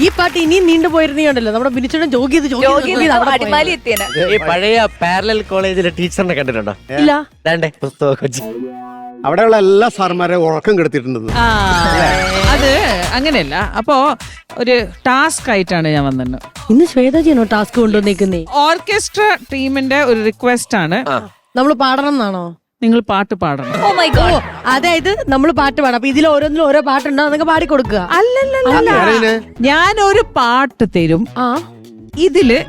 ഈ പാട്ട് ഇനിയും നീണ്ടു പോയിരുന്നുണ്ടല്ലോ നമ്മുടെ ബിനിച്ചേട്ടൻ ജോഗ് ചെയ്ത് അടിമാലി എത്തിയാണ്. ഈ പഴയ പാരലൽ കോളേജിലെ ടീച്ചറിനെ കണ്ടിട്ടുണ്ടോ? ഇല്ല. ദാണ്ടേ പുസ്തകം കൊച്ചി. അവിടെയുള്ള എല്ലാ സാർമാരെ ഉറക്കം കെടുത്തിട്ടുണ്ടെന്ന്. അത് അങ്ങനെയല്ല. അപ്പോ ഒരു ടാസ്ക് ആയിട്ടാണ് ഞാൻ വന്നത്. ഇന്ന് ശ്വേതജിയാണോ ടാസ്ക് കൊണ്ടുവന്നേക്കുന്നേ? ഓർക്കസ്ട്ര ടീമിന്റെ ഒരു റിക്വസ്റ്റ് ആണ്. നമ്മൾ പാടണം എന്നാണോ? നിങ്ങൾ പാട്ട് പാടണം. Oh my God. അതായത് നമ്മൾ പാട്ട് പാടാം. അപ്പൊ ഇതിൽ ഓരോന്നിലും ഓരോ പാട്ടുണ്ടോ അതൊക്കെ പാടി കൊടുക്കുക. അല്ലല്ല, ഞാനൊരു പാട്ട് തരും. ഇതില്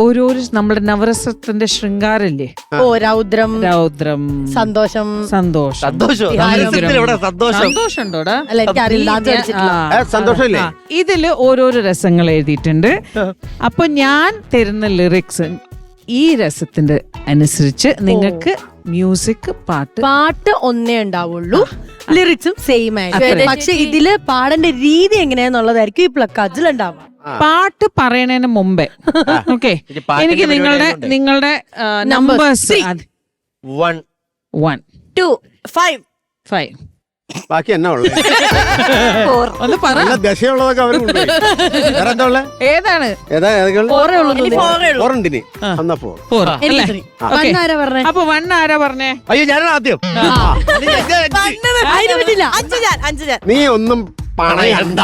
ഓരോരോ നമ്മുടെ നവരസത്തിന്റെ ശൃംഗാരല്ലേ? ഓ രൗദ്രം, രൗദ്രം, സന്തോഷം, സന്തോഷം. സന്തോഷം ഉണ്ടോടാ? അല്ല എനിക്കറിയില്ല. സന്തോഷമില്ലേ? ഇതില് ഓരോരോ രസങ്ങൾ എഴുതിയിട്ടുണ്ട്. അപ്പൊ ഞാൻ തരുന്ന ലിറിക്സ് ഈ രസത്തിന്റെ അനുസരിച്ച് നിങ്ങൾക്ക് മ്യൂസിക് പാട്ട് ഒന്നേ ഉണ്ടാവുള്ളൂ. ലിറിക്സും സെയിം ആയിരിക്കും. പക്ഷെ ഇതില് പാടേണ്ട രീതി എങ്ങനെയാന്നുള്ളതായിരിക്കും ഈ പ്ലക്കാർഡ്സിൽ ഉണ്ടാവുക. പാട്ട് പറയണതിന് മുമ്പേ ഓക്കെ എനിക്ക് നിങ്ങളുടെ നമ്പേഴ്സ് 1 1 2 5 5 ബാക്കി എന്നാ ഉള്ളത്? ഒന്ന് പറ. ദശയുള്ളതൊക്കെ അവരുണ്ട്. വേറെ എന്താ ഉള്ളത്? ഏതാണ്? അപ്പൊ 1 ആരാ പറഞ്ഞേ? അയ്യോ ഞാനാണ് ആദ്യം. നീ ഒന്നും പണയണ്ട.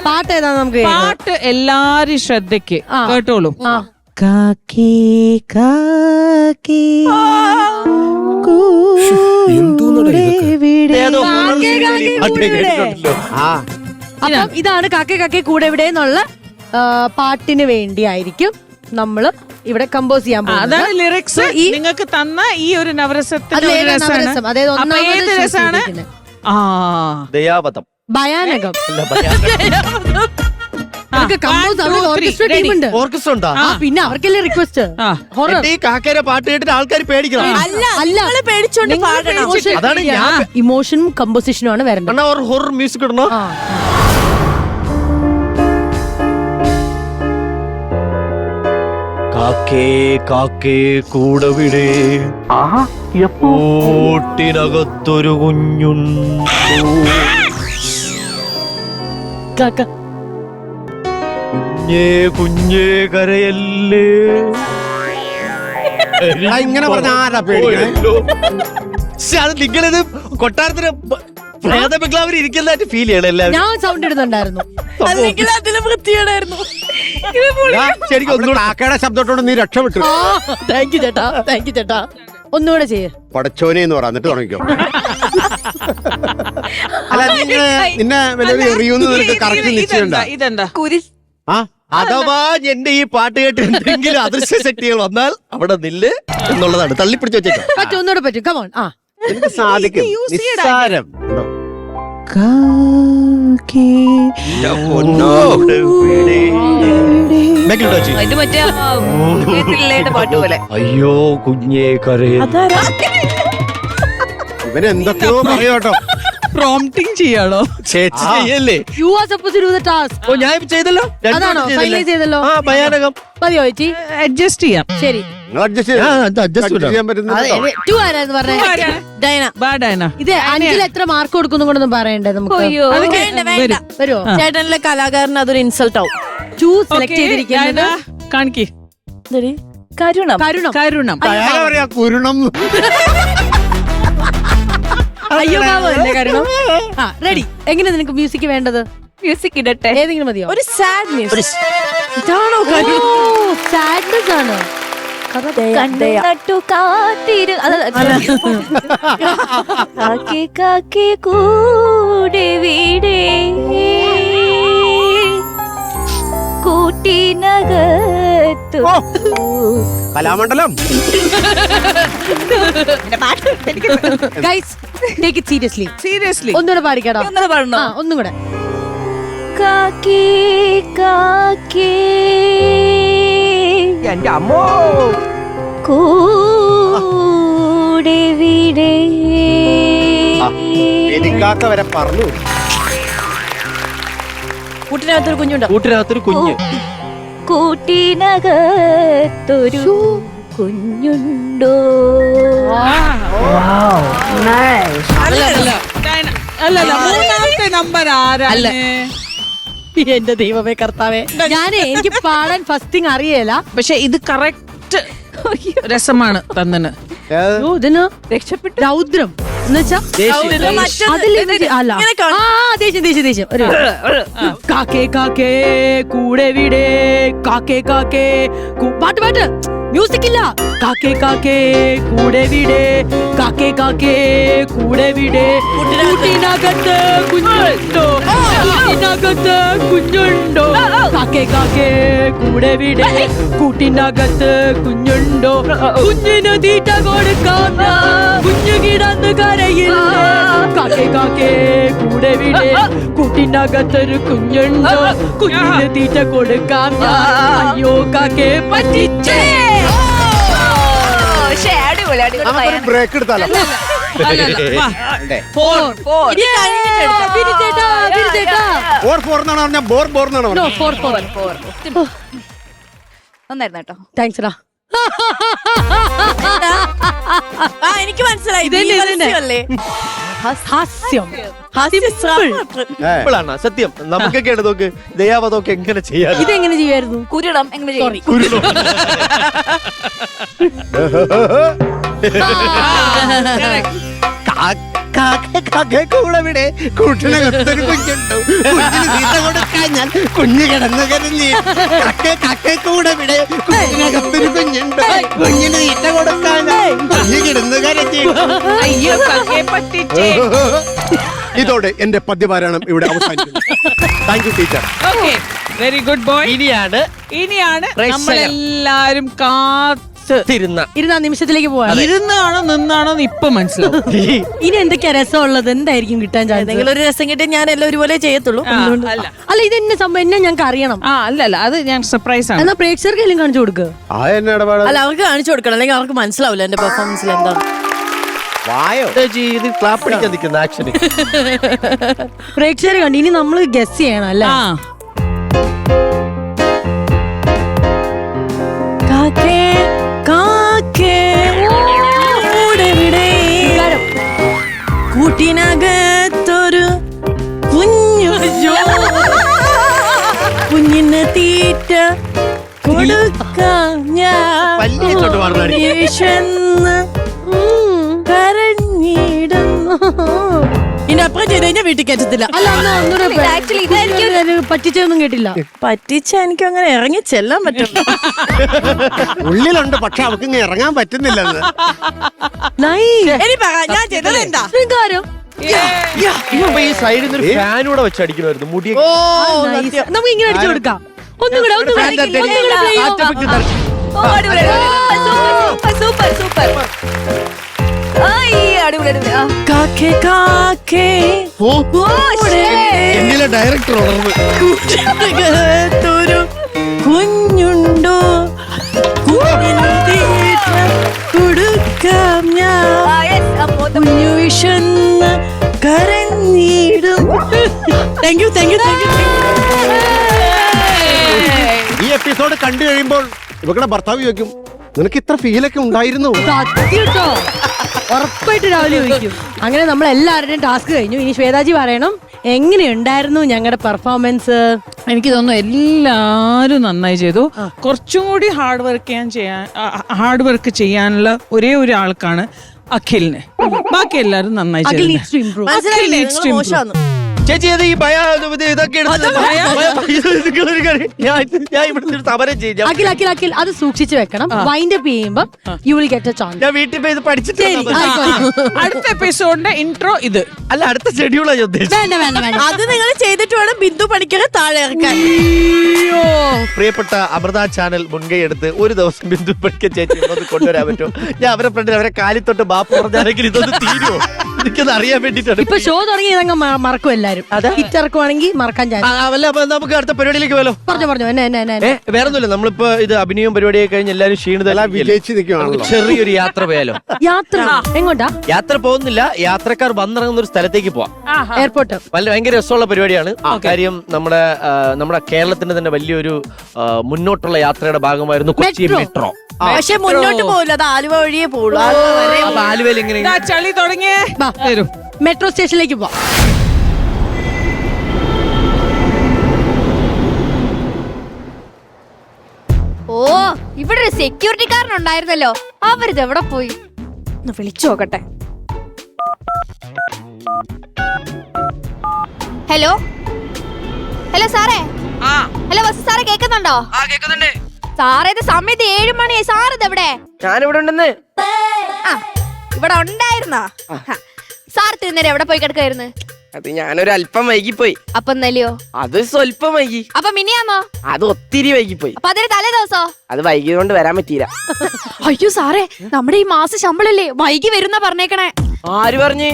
പാട്ട് ഏതാ നമുക്ക്? പാട്ട് എല്ലാരും ശ്രദ്ധയ്ക്ക് കേട്ടോളൂ. കാക്കേ കാക്കേ അപ്പം ഇതാണ് കാക്കേ കാക്കേ കൂടെ ഇവിടെ എന്നുള്ള പാട്ടിന് വേണ്ടിയായിരിക്കും നമ്മള് ഇവിടെ കമ്പോസ് ചെയ്യാൻ പോകുന്നത്. അതാണ് ലിറിക്സ്. നിങ്ങൾക്ക് തന്ന ഈ ഒരു നവരസത്തിന്റെ രസാണ്. ദയാവതം, ഭയാനകം. ഓർക്കസ്ട്ര ഉണ്ടോ? പിന്നെ അവർക്കല്ലേ റിക്വസ്റ്റ്. കാക്കയുടെ പാട്ട് കേട്ടിട്ട് ആൾക്കാർ പേടിക്കണം. ഇമോഷനും കമ്പോസിഷനും ആണ് വരേണ്ടത്. ഹൊറർ മ്യൂസിക് ഇടണോ? കാക്കേ കാക്കേ കൂടവിടെ കൂട്ടിനകത്തൊരു കുഞ്ഞുണ്ടോ, കുഞ്ഞേ കുഞ്ഞേ കരയല്ലേ. ഇങ്ങനെ പറഞ്ഞ ആരാ പേടിക്കണേ? അത് നിങ്ങളിത് കൊട്ടാരത്തിന് പ്രേതബംഗ്ലാവിൽ ഇരിക്കുന്നതായിട്ട് ഫീൽ ചെയ്യണം എല്ലാവരും. ഞാൻ സൗണ്ട് ഇടുന്നുണ്ടായിരുന്നു. ശരിക്കും ഒന്നുകൂടെ കാക്കയുടെ ശബ്ദത്തോട് നീ രക്ഷപ്പെട്ടു. താങ്ക് യു ചേട്ടാ, താങ്ക് യു ചേട്ടാ. ഒന്നുകൂടെ ചെയ്യേ. പടച്ചോനെ എന്ന് പറ, എന്നിട്ട് തുടങ്ങിക്കോ. അല്ല നിന്നെ വല്ലവരും എറിയൂന്ന് നിനക്ക് കറക്റ്റ് നിശ്ചയമുണ്ടോ? ഇതെന്താ? അഥവാ എന്റെ ഈ പാട്ട് കേട്ട് എന്തെങ്കിലും അദൃശ്യ ശക്തികൾ വന്നാൽ അവിടെ നില്ല് എന്നുള്ളതാണ്. തള്ളിപ്പിടിച്ച് വെച്ചേക്കാം. പറ്റും, ഒന്നുകൂടെ പറ്റും. കമോൺ. എനിക്ക് സാധിക്കും. നിസ്സാരം. പാട്ട് പോലെ. അയ്യോ കുഞ്ഞേ കരയ. ഇവന് എന്തൊക്കെയോ പറയോട്ടോ. പ്രോംപ്റ്റിംഗ് ചെയ്യാണോ? ചേച്ചി ചെയ്യല്ലേ? You are supposed to do the task. ഓ ഞാൻ ചെയ്തല്ലോ. അതാണോ ഫൈനലൈസ് ചെയ്തല്ലോ? ഭയാനകം. മതിയോ ചേച്ചി? അഡ്ജസ്റ്റ് ചെയ്യാം. ശരി. ഇത് 5-ൽ എത്ര മാർക്ക് കൊടുക്കുന്നു കൊണ്ടൊന്നും പറയണ്ടേ നമുക്ക്? വരുമോ? ചേട്ടനിലെ കലാകാരന് അതൊരു ഇൻസൾട്ട് ആവും. ചൂസ് സെലക്ട് ചെയ്തിരിക്കുന്നത് കാണിക്ക്. കരുണം. കരുണം. കരുണം. കുരുണം. അയ്യോ അല്ലേ കരുണം. റെഡി. എങ്ങനെ നിനക്ക് മ്യൂസിക് വേണ്ടത്? മ്യൂസിക് ഇടട്ടെ. ഏതെങ്കിലും മതിയോ? ഒരു സാഡ് മ്യൂസിക്. ഇതാണോ സാഡ്നെസ് ആണ്? കണ്ണു കാത്തിരു കാക്കേ കാക്കേ കൂടെ വീടേ കൂട്ടിനകത്തു Kalamandalam. Guys take it seriously. Seriously ഒന്നുകൂടെ പാടിക്കടാ. ഒന്നും കൂടെ. കാക്കേ കാക്കേ എന്റെ അമ്മോ കൂടെ വീടേ. എനിക്കാക്ക വരെ പറഞ്ഞു. കൂട്ടിനകത്തൊരു കുഞ്ഞുണ്ടോ? കൂട്ടിനകത്തൊരു കുഞ്ഞ്. കൂട്ടിനകത്തൊരു കുഞ്ഞുണ്ടോ? അല്ലല്ല മൂന്നാമത്തെ നമ്പർ ആരാണ്? എന്റെ ദൈവമേ കർത്താവേ, ഞാനേ എനിക്ക് പാടാൻ ഫസ്റ്റിങ് അറിയേല. പക്ഷെ ഇത് കറക്റ്റ് രസമാണ് തന്നിന്. ഇതിന് രക്ഷപ്പെട്ടു. രൗദ്രം എന്നുവെച്ചാ അല്ല, ദേഷ്യം. ഒരു കാക്കേ കാക്കേ കൂടെ വിടേ, കാക്കേ കാക്കേ പാട്ട് മ്യൂസിക് ഇല്ല. കാക്കേ കാക്കേ കൂടെ വിടേ, കാക്കേ കാക്കേ കൂടെ വിടേ, കൂട്ടിനകത്ത് കുഞ്ഞുണ്ടോ, കൂട്ടിനകത്ത് കുഞ്ഞുണ്ടോ, കാക്കേ കാക്കേ കൂടെ വിടേ, കൂട്ടിനകത്ത് കുഞ്ഞുണ്ടോ, കുഞ്ഞിന് തീറ്റ കൊടുക്കാം, കുഞ്ഞു കിടന്ന് കരയില്ല, കാക്കേ കാക്കേ കൂടെ വിടേ, കൂട്ടിനകത്തൊരു കുഞ്ഞുണ്ടോ, കുഞ്ഞിന് തീറ്റ കൊടുക്കാം, അയ്യോ കാക്കേ പറ്റിച്ചേ. നമുക്കൊരു ബ്രേക്ക് എടുത്താലോ? എന്നാണ് പറഞ്ഞ ബോർ എന്നാണ് നന്നായിരുന്നു കേട്ടോ. താങ്ക്സ് ടാ. എനിക്ക് മനസ്സിലായി. ഹാസ്യം ഇപ്പോഴാണ് സത്യം. നമുക്കൊക്കെ ആണ് നോക്ക് ദയാവതൊക്കെ എങ്ങനെ ചെയ്യാൻ. ഇതെങ്ങനെ ചെയ്യായിരുന്നു? കുരുടം എങ്ങനെ ചെയ്യും? കൂടെ വിടെ കൂട്ടിനകത്തൊരു കുഞ്ഞുണ്ടോ, കുഞ്ഞിന് തീറ്റ കൊടുക്കാൻ ഞാൻ കുഞ്ഞ് കിടന്ന് കരഞ്ഞ്, കൂടെ വിടെ കൂട്ടിനകത്തൊരു കുഞ്ഞുണ്ടോ, കുഞ്ഞിന് തീറ്റ കൊടുക്കാൻ കുഞ്ഞ് കിടന്ന് കരഞ്ഞ്. അയ്യോ കാക്കേ പറ്റിച്ചേ. ഇതോടെ എന്റെ പദ്യപാരായണം ഇവിടെ അവസാനിക്കുന്നു. Thank you teacher. Okay, very good boy. ഇനിയാണ് നമ്മളെല്ലാരും ഇരുന്ന നിമിഷത്തിലേക്ക് പോവാ. ഇരുന്നാണോ നിന്നാണോ ഇപ്പൊ മനസ്സിലാവും. ഇനി എന്തൊക്കെയാ രസമുള്ളത്? എന്തായിരിക്കും കിട്ടാൻ ചാൻസ്? ഒരു രസം കിട്ടി ഞാൻ എല്ലാം ഒരുപോലെ ചെയ്യത്തുള്ളൂ. അല്ല, ഇതെന്നെ സംഭവം എന്നെ ഞാൻ അറിയണം. അല്ലല്ല, അത് ഞാൻ സർപ്രൈസ് ആണ്. എന്നാ പ്രേക്ഷകർക്ക് എല്ലാം കാണിച്ചു കൊടുക്കുക. അല്ല, അവർക്ക് കാണിച്ചു കൊടുക്കണം, അല്ലെങ്കിൽ അവർക്ക് മനസ്സിലാവില്ല എന്റെ പെർഫോമൻസിൽ എന്താ. വായോ ഇത് ക്ലാപ്പ് പിടിക്കാൻ നിൽക്കുന്ന ആക്ഷന്. പ്രേക്ഷകർ കണ്ടു. ഇനി നമ്മൾ ഗസ് ചെയ്യണം അല്ലേ? കാക്കേ കാക്കേ കൂടെ വിടേ, കൂട്ടിനകത്തൊരു കുഞ്ഞു, കുഞ്ഞിന് തീറ്റ കൊടുക്കാം ഞാൻ, വിശന്ന് കരഞ്ഞിടുന്നു. ഇനി അപ്പുറം ചെയ്ത് കഴിഞ്ഞാൽ വീട്ടിൽ കയറ്റത്തില്ല. അല്ല, പറ്റിച്ചൊന്നും കേട്ടില്ല. പറ്റിച്ച എനിക്ക് അങ്ങനെ ഇറങ്ങി ചെല്ലാൻ പറ്റും. ഉള്ളിലുണ്ട്, പക്ഷെ അവർക്ക് ഇങ്ങനെ ഇറങ്ങാൻ പറ്റുന്നില്ല. ഞാൻ ചെയ്തത് എന്താ? ശൃംഗാരം. ഇപ്പൊ ഈ സൈഡിൽ നിന്ന് ഫാനൂടെ വെച്ച് അടിക്കണമായിരുന്നു മുടി. നമുക്ക് ഇങ്ങനെ അടിച്ചു കൊടുക്കാം. ഒന്നും കൂടെ സൂപ്പർ സൂപ്പർ. കാക്കേ കാക്കേ എന്നിലെ ഡയറക്ടർ കൂട്ടിനകത്തൊരു കുഞ്ഞുണ്ടോ, കുഞ്ഞിന് തീറ്റ കൊടുക്കാം ഞാൻ, കുഞ്ഞു വിശന്ന് കരഞ്ഞിടും. Thank you. ഈ എപ്പിസോഡ് കണ്ടു കഴിയുമ്പോൾ ഇവരുടെ ഭർത്താവ് ചോദിക്കും, നിനക്ക് ഇത്ര ഫീലൊക്കെ ഉണ്ടായിരുന്നു? സത്യട്ടോ, ഉറപ്പായിട്ട് രാവിലെ ചോദിക്കും. അങ്ങനെ നമ്മൾ എല്ലാവരുടെയും ടാസ്ക് കഴിഞ്ഞു. ഇനി ശ്വേതാജി പറയണം എങ്ങനെയുണ്ടായിരുന്നു ഞങ്ങളുടെ പെർഫോമൻസ്. എനിക്ക് തോന്നുന്നു എല്ലാരും നന്നായി ചെയ്തു. കുറച്ചും കൂടി ഹാർഡ് വർക്ക് ചെയ്യാനുള്ള ഒരേ ഒരു ആൾക്കാണ് അഖിലിന്. ബാക്കി എല്ലാരും നന്നായി ചെയ്തു. ചേച്ചി ഈ ഇതൊക്കെ ഞാൻ ഇവിടുത്തെ സമരം ചെയ്യും. അഖിൽ അത് സൂക്ഷിച്ചു വെക്കണം. വൈൻഡ് അപ്പ് ചെയ്യുമ്പോ you will get A chance. ഞാൻ വീട്ടിൽ പോയി ഇത് പഠിച്ചിട്ട് അടുത്ത എപ്പിസോഡിന്റെ ഇൻട്രോ ഇത് അല്ല, അടുത്ത ഷെഡ്യൂളാണ് ഞാൻ ഉദ്ദേശിച്ചത്. വേണ്ട. അത് നിങ്ങൾ ചെയ്തിട്ട് വേണം ബിന്ദു പണിക്കരെ താഴെ ഇറക്കാൻ. പ്രിയപ്പെട്ട അമൃത ചാനൽ മുൻകൈ എടുത്ത് ഒരു ദിവസം ബിന്ദു പണിക്കർ ചേച്ചി കൊണ്ടുവരാൻ പറ്റുമോ? ഞാൻ അവരെ ഫ്രണ്ടിൽ അവരെ കാലിത്തൊട്ട് ബാപ്പ് പറഞ്ഞാണെങ്കിൽ ഇതൊന്ന് തീരുമോ? എനിക്കത് അറിയാൻ വേണ്ടിട്ടാണ്. ഇപ്പൊ ഷോ തുടങ്ങി ഇതങ്ങ് മറക്കും എല്ലാരും. ഇറക്കുവാണെങ്കിൽ മറക്കാൻ ചാൻസ്. നമുക്ക് അടുത്ത പരിപാടിയിലേക്ക് പോലോ. പറഞ്ഞു വേറെ ഒന്നുമില്ല, നമ്മളിപ്പോ ഇത് അഭിനയം പരിപാടിയൊക്കെ കഴിഞ്ഞ് എല്ലാരും ക്ഷീണിതെല്ലാം വിജയിച്ച് നിൽക്കുകയാണല്ലോ. ചെറിയൊരു യാത്ര പോയാലോ? യാത്ര എങ്ങോട്ടാ? യാത്ര പോകുന്നില്ല, യാത്രക്കാർ വന്നിറങ്ങുന്ന ഒരു സ്ഥലത്തേക്ക് പോവാം. എയർപോർട്ട്. ഭയങ്കര രസമുള്ള പരിപാടിയാണ്. കാര്യം നമ്മുടെ കേരളത്തിന്റെ തന്നെ വലിയൊരു മുന്നോട്ടുള്ള യാത്രയുടെ ഭാഗമായിരുന്നു കൊച്ചി മെട്രോ. പക്ഷെ മുന്നോട്ട് പോകില്ല, അത് ആലുവ വഴിയേ പോകുള്ളൂ. ആലുവയിൽ ഇങ്ങനെ ചളി തുടങ്ങിയേ. മെട്രോ സ്റ്റേഷനിലേക്ക് പോവാം. ഓ ഇവിടെ ഒരു സെക്യൂരിറ്റിക്കാരനുണ്ടായിരുന്നല്ലോ, അവരിത് എവിടെ പോയി? ഒന്ന് വിളിച്ചു നോക്കട്ടെ. ഹലോ ഹലോ സാറേ. ഹലോ ബസ് സാറേ, കേൾക്കുന്നുണ്ടോ? സാറേ ഇത് സമയത്ത് 7 മണിയായി, സാർ ഇത് എവിടെ? ഞാനിവിടെ ഉണ്ടെന്ന്. ഇവിടെ ഉണ്ടായിരുന്നോ? സാർ തിന്നേരം എവിടെ പോയി കിടക്കായിരുന്നു? അത് ഞാനൊരു അല്പം വൈകിപ്പോയി. അപ്പൊ ഇന്നലെയോ? അത് സ്വല്പം വൈകി. അപ്പൊ മിനിയാന്നോ? അത് ഒത്തിരി വൈകിപ്പോയി. അപ്പൊ അതിന് തലേ ദിവസോ? അത് വൈകിയതുകൊണ്ട് വരാൻ പറ്റിയില്ല. അയ്യോ സാറേ, നമ്മുടെ ഈ മാസം ശമ്പളല്ലേ വൈകി വരുന്ന പറഞ്ഞേക്കണേ. ആര് പറഞ്ഞ്?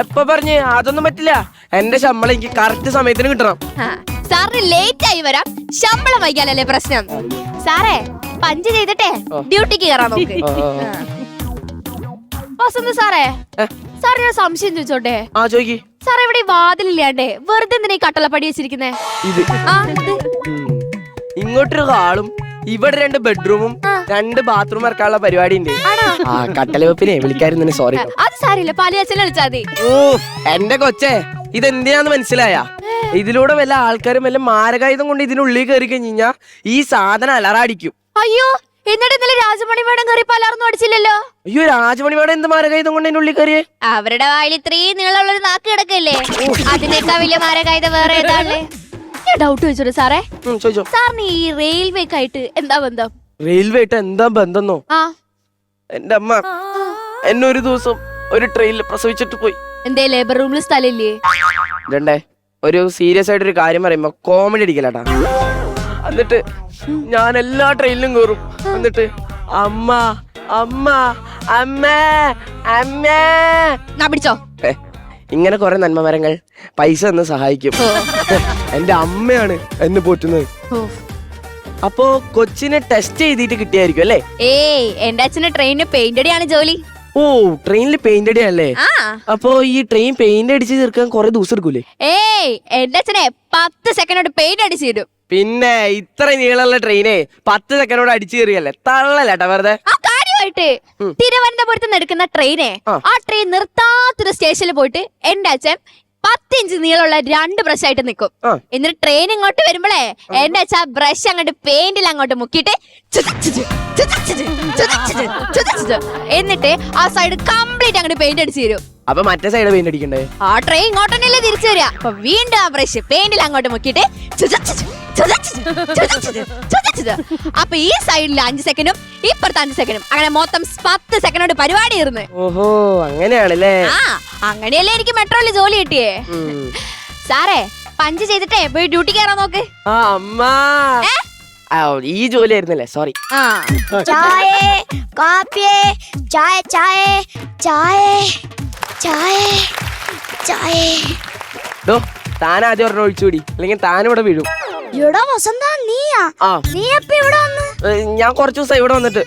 എപ്പ പറഞ്ഞ്? അതൊന്നും പറ്റില്ല. എന്റെ ശമ്പളം എനിക്ക് കറക്റ്റ് സമയത്തിന് കിട്ടണം. സാറിന് ലേറ്റ് ആയി വരാം, ശമ്പളം വൈകാനല്ലേ പ്രശ്നം. സാറേ പഞ്ച് ചെയ്തിട്ടേ ഡ്യൂട്ടിക്ക് കയറാൻ നോക്ക്. വസന്ത് സാറേ, സാറിന് ഒരു സംശയം ചോദിച്ചോട്ടെ? ആ ചോയ്ക്ക്. സാർ ഇവിടെ വാതിലില്ലാണ്ടേ വെറുതെ എന്തിനാ ഈ കട്ടളപ്പടി വെച്ചിരിക്കുന്നേ? ഇത് ഇങ്ങോട്ടൊരു ഹാളും ഇവിടെ 2 ബെഡ്റൂമും 2 ബാത്റൂം ഇറക്കാനുള്ള പരിപാടി ഉണ്ട്. ആ കട്ടല വെപ്പിനെ വിളിക്കായിരുന്നു, സോറി. അത് സാരില്ല, പാലിയാച്ചനെ വിളിച്ചാ മതി. ഓ എന്റെ കൊച്ചേ, ഇതെന്തിനാന്ന് മനസ്സിലായ? ഇതിലൂടെ വല്ല ആൾക്കാരും വല്ല മാരകായുധം കൊണ്ട് ഇതിനുള്ളിൽ കയറി കഴിഞ്ഞാ ഈ സാധനം അലറാടിക്കും. അയ്യോ, എന്നിട്ട് ഇന്നലെ രാജമണി മേഡം കയറി പലർന്നും അടിച്ചില്ലല്ലോ? അയ്യോ, രാജമണി മേഡം എന്ത് മാരകായുധം കൊണ്ട് അതിന്റെ ഉള്ളിൽ കയറിയേ? അവരുടെ വായിൽ ഇത്രയും നീളമുള്ളൊരു നാക്ക് കിടക്കല്ലേ, അതിനേക്കാ വലിയ മാരകായുധ വേറെ ഏതാണല്ലേ? ഡൗട്ട് ചോദിച്ചോളൂ സാറേ. ചോദിച്ചോ. സാറിന് ഈ റെയിൽവേക്കായിട്ട് എന്താ ബന്ധം? റെയിൽവേ ആയിട്ട് എന്താ ബന്ധന്നോ? എന്റെ അമ്മ എന്നെ ഒരു ദിവസം ഒരു ട്രെയിനിൽ പ്രസവിച്ചിട്ട് പോയി. എന്തേ ലേബർ റൂമിൽ സ്ഥലമില്ലേ? രണ്ടേ ഒരു സീരിയസ് ആയിട്ട് ഒരു കാര്യം പറയുമ്പോ കോമഡി അടിക്കലാട്ടാ. എന്നിട്ട് ഞാൻ എല്ലാ ട്രെയിനിലും കയറും. എന്നിട്ട് അമ്മ അമ്മ അമ്മേ അമ്മേ പിടിച്ചോ. ഇങ്ങനെ കുറെ നന്മമരങ്ങൾ പൈസ എന്ന് സഹായിക്കും. എന്റെ അമ്മയാണ് എന്നെ പോറ്റുന്നത്. അപ്പോ കൊച്ചിനെ ടെസ്റ്റ് ചെയ്തിട്ട് കിട്ടിയായിരിക്കും അല്ലേ? ഏയ്, എന്റെ അച്ഛന് ട്രെയിനിന് പെയിന്റ് അടിയാണ് ജോലി. ഓ, ട്രെയിനിൽ പെയിന്റ് അടിയാണല്ലേ? അപ്പൊ ഈ ട്രെയിൻ പെയിന്റ് അടിച്ച് തീർക്കാൻ കുറെ ദിവസം എടുക്കൂലേ? ഏയ്, എന്റെ അച്ഛനെ 10 സെക്കൻഡ് പെയിന്റ് അടിച്ചു തരും. പിന്നെ ഇത്ര നീളമുള്ള ട്രെയിനെ 10 സെക്കൻഡോട് അടിച്ചു കയറിയല്ലേ? തള്ളല്ലേട്ടാ വെറുതെ. കാര്യമായിട്ട് തിരുവനന്തപുരത്ത് നിന്ന് എടുക്കുന്ന ട്രെയിനെ ആ ട്രെയിൻ നിർത്താത്തൊരു സ്റ്റേഷനിൽ പോയിട്ട് എന്റെ അച്ഛൻ 10 ഇഞ്ച് നീളമുള്ള 2 ബ്രഷ് ആയിട്ട് നിൽക്കും. എന്നിട്ട് ട്രെയിൻ ഇങ്ങോട്ട് വരുമ്പോഴേ എന്റെ അച്ഛൻ ആ ബ്രഷ് അങ്ങോട്ട് പെയിന്റിൽ അങ്ങോട്ട് മുക്കിയിട്ട് എന്നിട്ട് ആ സൈഡ് കംപ്ലീറ്റ് അങ്ങോട്ട് പെയിന്റ് അടിച്ചു തരും. അപ്പൊ മറ്റേ സൈഡ് പെയിന്റ് അടിക്കണ്ടേ? ആ ട്രെയിൻ ഇങ്ങോട്ട് തന്നെയല്ലേ തിരിച്ചു വരിക. അപ്പൊ വീണ്ടും ആ ബ്രഷ് പെയിന്റിൽ അങ്ങോട്ട് മുക്കിയിട്ട് അപ്പൊ ഈ സൈഡിൽ 5 സെക്കൻഡും ഇപ്പുറത്ത് 5 സെക്കൻഡും, അങ്ങനെ മൊത്തം 10 സെക്കൻഡ് പരിപാടി ഇരുന്ന്. ഓഹോ, അങ്ങനെയാണല്ലേ? അങ്ങനെയല്ലേ എനിക്ക് മെട്രോയില് ജോലി കിട്ടിയേ. സാറേ പഞ്ച് ചെയ്തിട്ടേ പോയി ഡ്യൂട്ടി കയറാൻ നോക്ക്. ഈ ജോലി ആയിരുന്നല്ലേ? സോറി. ചായ കാപ്പി, ചായ ചായ ചായ ചായ ചായ. താൻ ആദ്യം ഒരെണ്ണം ഒഴിച്ചുകൂടി, അല്ലെങ്കിൽ താനിവിടെ വീഴും. എടാ വസന്ത, നീയാ? നീ എപ്പ ഇവിടെ വന്ന്? ഞാൻ കുറച്ചു ദിവസം ഇവിടെ വന്നിട്ട്.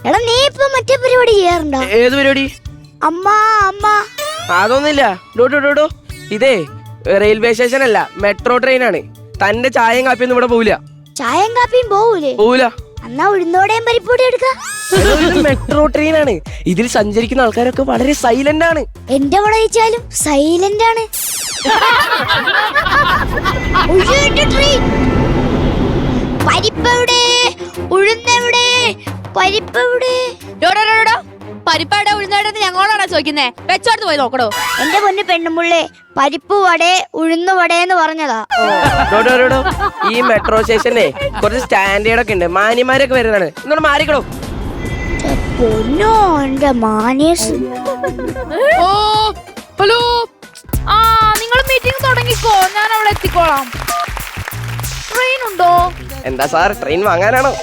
എടാ നീ ഇപ്പൊ മറ്റേ പരിപാടി ചെയ്യാറുണ്ടോ? ഏത് പരിപാടി? അമ്മ അമ്മ അതൊന്നുമില്ല. ഡോ ഇതേ റെയിൽവേ സ്റ്റേഷൻ അല്ല, മെട്രോ ട്രെയിൻ ആണ്. തന്റെ ചായയും കാപ്പിയൊന്നും ഇവിടെ പോവില്ല. ചായയും കാപ്പിയും പോവൂല. എന്നാ ഉഴുന്നോടെയും പരിപ്പൊടി എടുക്ക. മെട്രോ ട്രെയിൻ ആണ്. ഇതിൽ സഞ്ചരിക്കുന്ന ആൾക്കാരൊക്കെ വളരെ സൈലന്റ് ആണ്. എന്റെ അവിടെ വെച്ചാലും സൈലന്റ് ആണ്. പരിപ്പവിടെ ഉഴുന്നെവിടെ? പരിപ്പവിടെ? പരിപ്പാടെ ഉഴുന്നവിടെ ഞങ്ങളോടാണ് ചോദിക്കുന്നേ. വെച്ചോടത്ത് പോയി നോക്കണോ? എന്റെ പൊന്ന് പെണ്ണുമുള്ളേ, പരിപ്പ് വടേ ഉഴുന്നു വടേന്ന് പറഞ്ഞതാ. ഈ മെട്രോ സ്റ്റേഷനെ കുറച്ച് സ്റ്റാൻഡേർഡ് ഒക്കെ ഉണ്ട്, മാന്യന്മാരൊക്കെ വരുന്നതാണ്. ഇങ്ങോട്ട് മാറിക്കണോ? പൊന്നോ എന്റെ മാനേഴ്സ്. ഓ ഹലോ, നിങ്ങൾ മീറ്റിംഗ് തുടങ്ങിക്കോ, ഞാൻ അവിടെ എത്തിക്കോളാം. ട്രെയിൻ ഉണ്ടോ? എന്താ സാർ, ട്രെയിൻ വാങ്ങാനാണോ?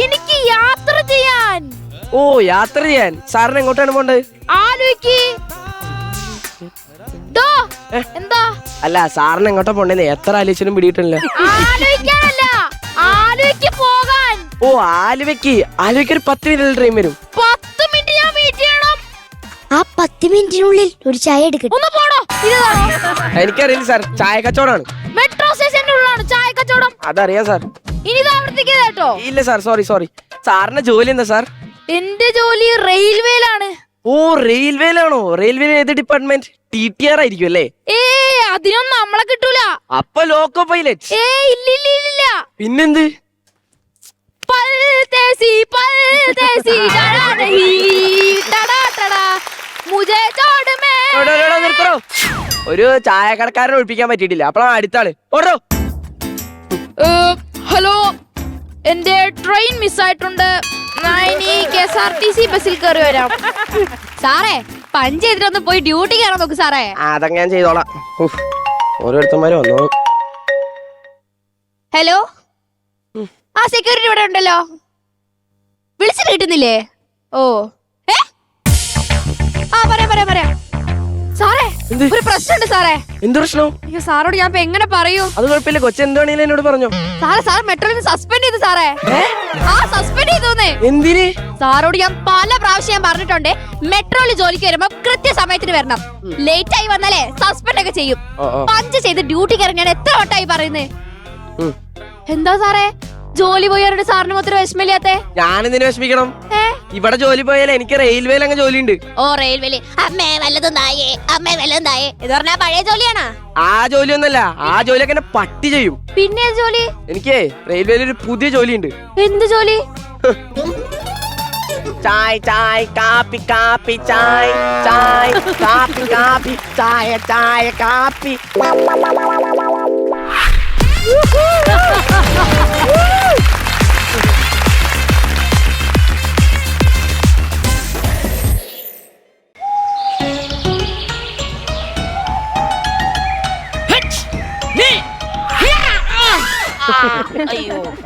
എനിക്ക് യാത്ര ചെയ്യാൻ. ഓ, യാത്ര ചെയ്യാൻ. സാറിന് എങ്ങോട്ടാണ് പോണ്ടത്? ആലോചിക്ക്. എന്താ? അല്ല, സാറിന് എങ്ങോട്ടാ പോണ്ടേന്ന് എത്ര ആലോചിച്ചാലും പിടിയിട്ടില്ല. ആലോചിക്കാനല്ല, ആലുവയ്ക്ക് പോകാൻ. ഓ, ആലുവയ്ക്ക് ഒരു 10 മിനിറ്റ് ട്രെയിൻ വരും. 10 മിനിറ്റ് ഞാൻ വെയിറ്റ് ചെയ്യണം. ആ 10 മിനിറ്റിനുള്ളിൽ ഒരു ചായ എടുക്കട്ടെ. ഒന്ന് പോടോ. എനിക്കറിയില്ല സാർ, ചായ കച്ചവടമാണ്. മെട്രോ സ്റ്റേഷന്റെ ഉള്ളിലാണ് ചായ കച്ചവടം. അതറിയാം സാർ. ഇനി ആവർത്തിക്കരുത് കേട്ടോ. ഇല്ല സാർ, സോറി. സാറിന്റെ ജോലി എന്താ സാർ? എന്റെ ജോലി റെയിൽവേയിലാണ്. ഓ, റെയിൽവേയിലാണോ? റെയിൽവേയിൽ ഏത് ഡിപ്പാർട്ട്മെന്റ്? TTR ആയിരിക്കും അല്ലേ? അതിനൊന്നും നമ്മളെ കിട്ടൂല. അപ്പൊ ലോക്കോ പൈലറ്റ്? ഇല്ല. പിന്നെന്ത്? देसी परदेसी डरा नहीं टड़ा टड़ा मुझे छोड़ में നിർത്തോ. ഒരു ചായക്കടക്കാരനെ ഒഴിപ്പിക്കാൻ പറ്റിയിട്ടില്ല. അപ്പോഴാണ് അടുത്ത ആള് ഓടോ. ഹലോ, എന്റെ ട്രെയിൻ മിസ്സായിട്ടുണ്ട്. KSRTC ബസ്സിൽ കയറി വരാം. സാറേ, പഞ്ച് ചെയ്തിട്ടൊന്ന് പോയി ഡ്യൂട്ടി കയറാൻ നോക്ക് സാറേ. അതൊക്കെ ഞാൻ ചെയ്തോളാം. ഓരോരുത്തന്മാര് വന്നോളൂ. ഹലോ, ആ സെക്യൂരിറ്റി ഇവിടെ ഉണ്ടല്ലോ. വിളിച്ചിട്ട് കിട്ടുന്നില്ലേ? ഓ, പറയാം സാറേ, ഒരു പ്രശ്നമുണ്ട് സാറേ. എന്ത് പ്രശ്നം? അയ്യോ, സാറോട് ഞാൻ ഇപ്പൊ എങ്ങനെ പറയൂ? അത് കുഴപ്പമില്ല, കൊച്ചെന്താണെങ്കിലും എന്നോട് പറഞ്ഞു. സാറ് മെട്രോയിൽ സസ്പെൻഡ് ചെയ്തു സാറേ. സസ്പെൻഡ് ചെയ്തോന്നേ. എന്തിന്? സാറോട് ഞാൻ പല പ്രാവശ്യം ഞാൻ പറഞ്ഞിട്ടുണ്ട്, മെട്രോയിൽ ജോലിക്ക് വരുമ്പോ കൃത്യസമയത്തിന് വരണം. ലേറ്റ് ആയി വന്നാലേ സസ്പെൻഡ് ഒക്കെ ചെയ്യും. പഞ്ച് ചെയ്ത് ഡ്യൂട്ടിക്ക് ഇറങ്ങാൻ എത്ര വട്ടായി പറയുന്നേ. എന്താ സാറേ, ജോലി പോയി പറഞ്ഞിട്ട് സാറിന് മാത്രം വിഷമില്ലാത്തെ? ഞാനെന്തിനു വിഷമിക്കണം? ഇവിടെ ജോലി പോയാലേ എനിക്ക് റെയിൽവേയിൽ അങ്ങ് ജോലിയുണ്ട്. ഓ, റെയിൽവേല് അമ്മേ വല്ലതും തായേ, അമ്മേ വല്ലതും തായേ ഇത് പറഞ്ഞാ പഴയ ജോലിയാണോ? ആ ജോലിയൊന്നല്ല, ആ ജോലിയൊക്കെ എന്നെ പട്ടി ചെയ്യും. പിന്നെ ജോലി? എനിക്ക് റെയിൽവേയിൽ ഒരു പുതിയ ജോലിയുണ്ട്. എന്ത് ജോലി? ചായ് ചായ് കാപ്പി കാപ്പി ചായ് ചായ് കാപ്പി കാപ്പി ചായ ചായ കാപ്പി.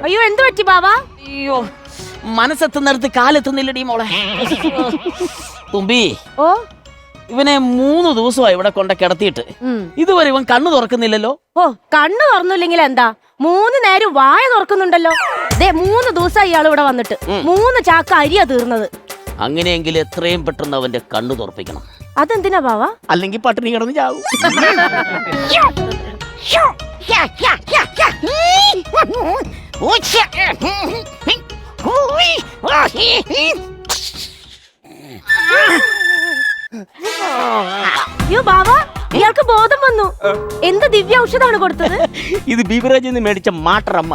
അയ്യോ, എന്ത് പറ്റി ബാബാ? അയ്യോ, മനസ്സെത്തുന്നിടത്ത് കാലെത്തുന്നില്ലടി മോളെ. തുമ്പി, ഓ, ഇവനെ 3 ദിവസമായി ഇവിടെ കൊണ്ട് കിടത്തിയിട്ട് ഇതുവരെ ഇവൻ കണ്ണു തുറക്കുന്നില്ലല്ലോ. ഓ, കണ്ണു തുറന്നില്ലെങ്കിൽ എന്താ, 3 നേരം വായ തുറക്കുന്നുണ്ടല്ലോ. 3 ദിവസം ഇയാൾ ഇവിടെ വന്നിട്ട് 3 ചാക്ക അരിയാ തീർന്നത്. അങ്ങനെയെങ്കിൽ എത്രയും പെട്ടെന്ന് അവന്റെ കണ്ണു തുറപ്പിക്കണം. അതെന്തിനാ ബാവാ? അല്ലെങ്കിൽ പട്ടിണി കിടന്ന് ചാവും. അയ്യോ ബാവാ, ഇയാൾക്ക് ബോധം വന്നു. എന്ത് ദിവ്യ ഔഷധമാണ് കൊടുത്തത്? ഇത് ബീവറേജിൽ നിന്ന് മേടിച്ച മാട്ടറമ്മ.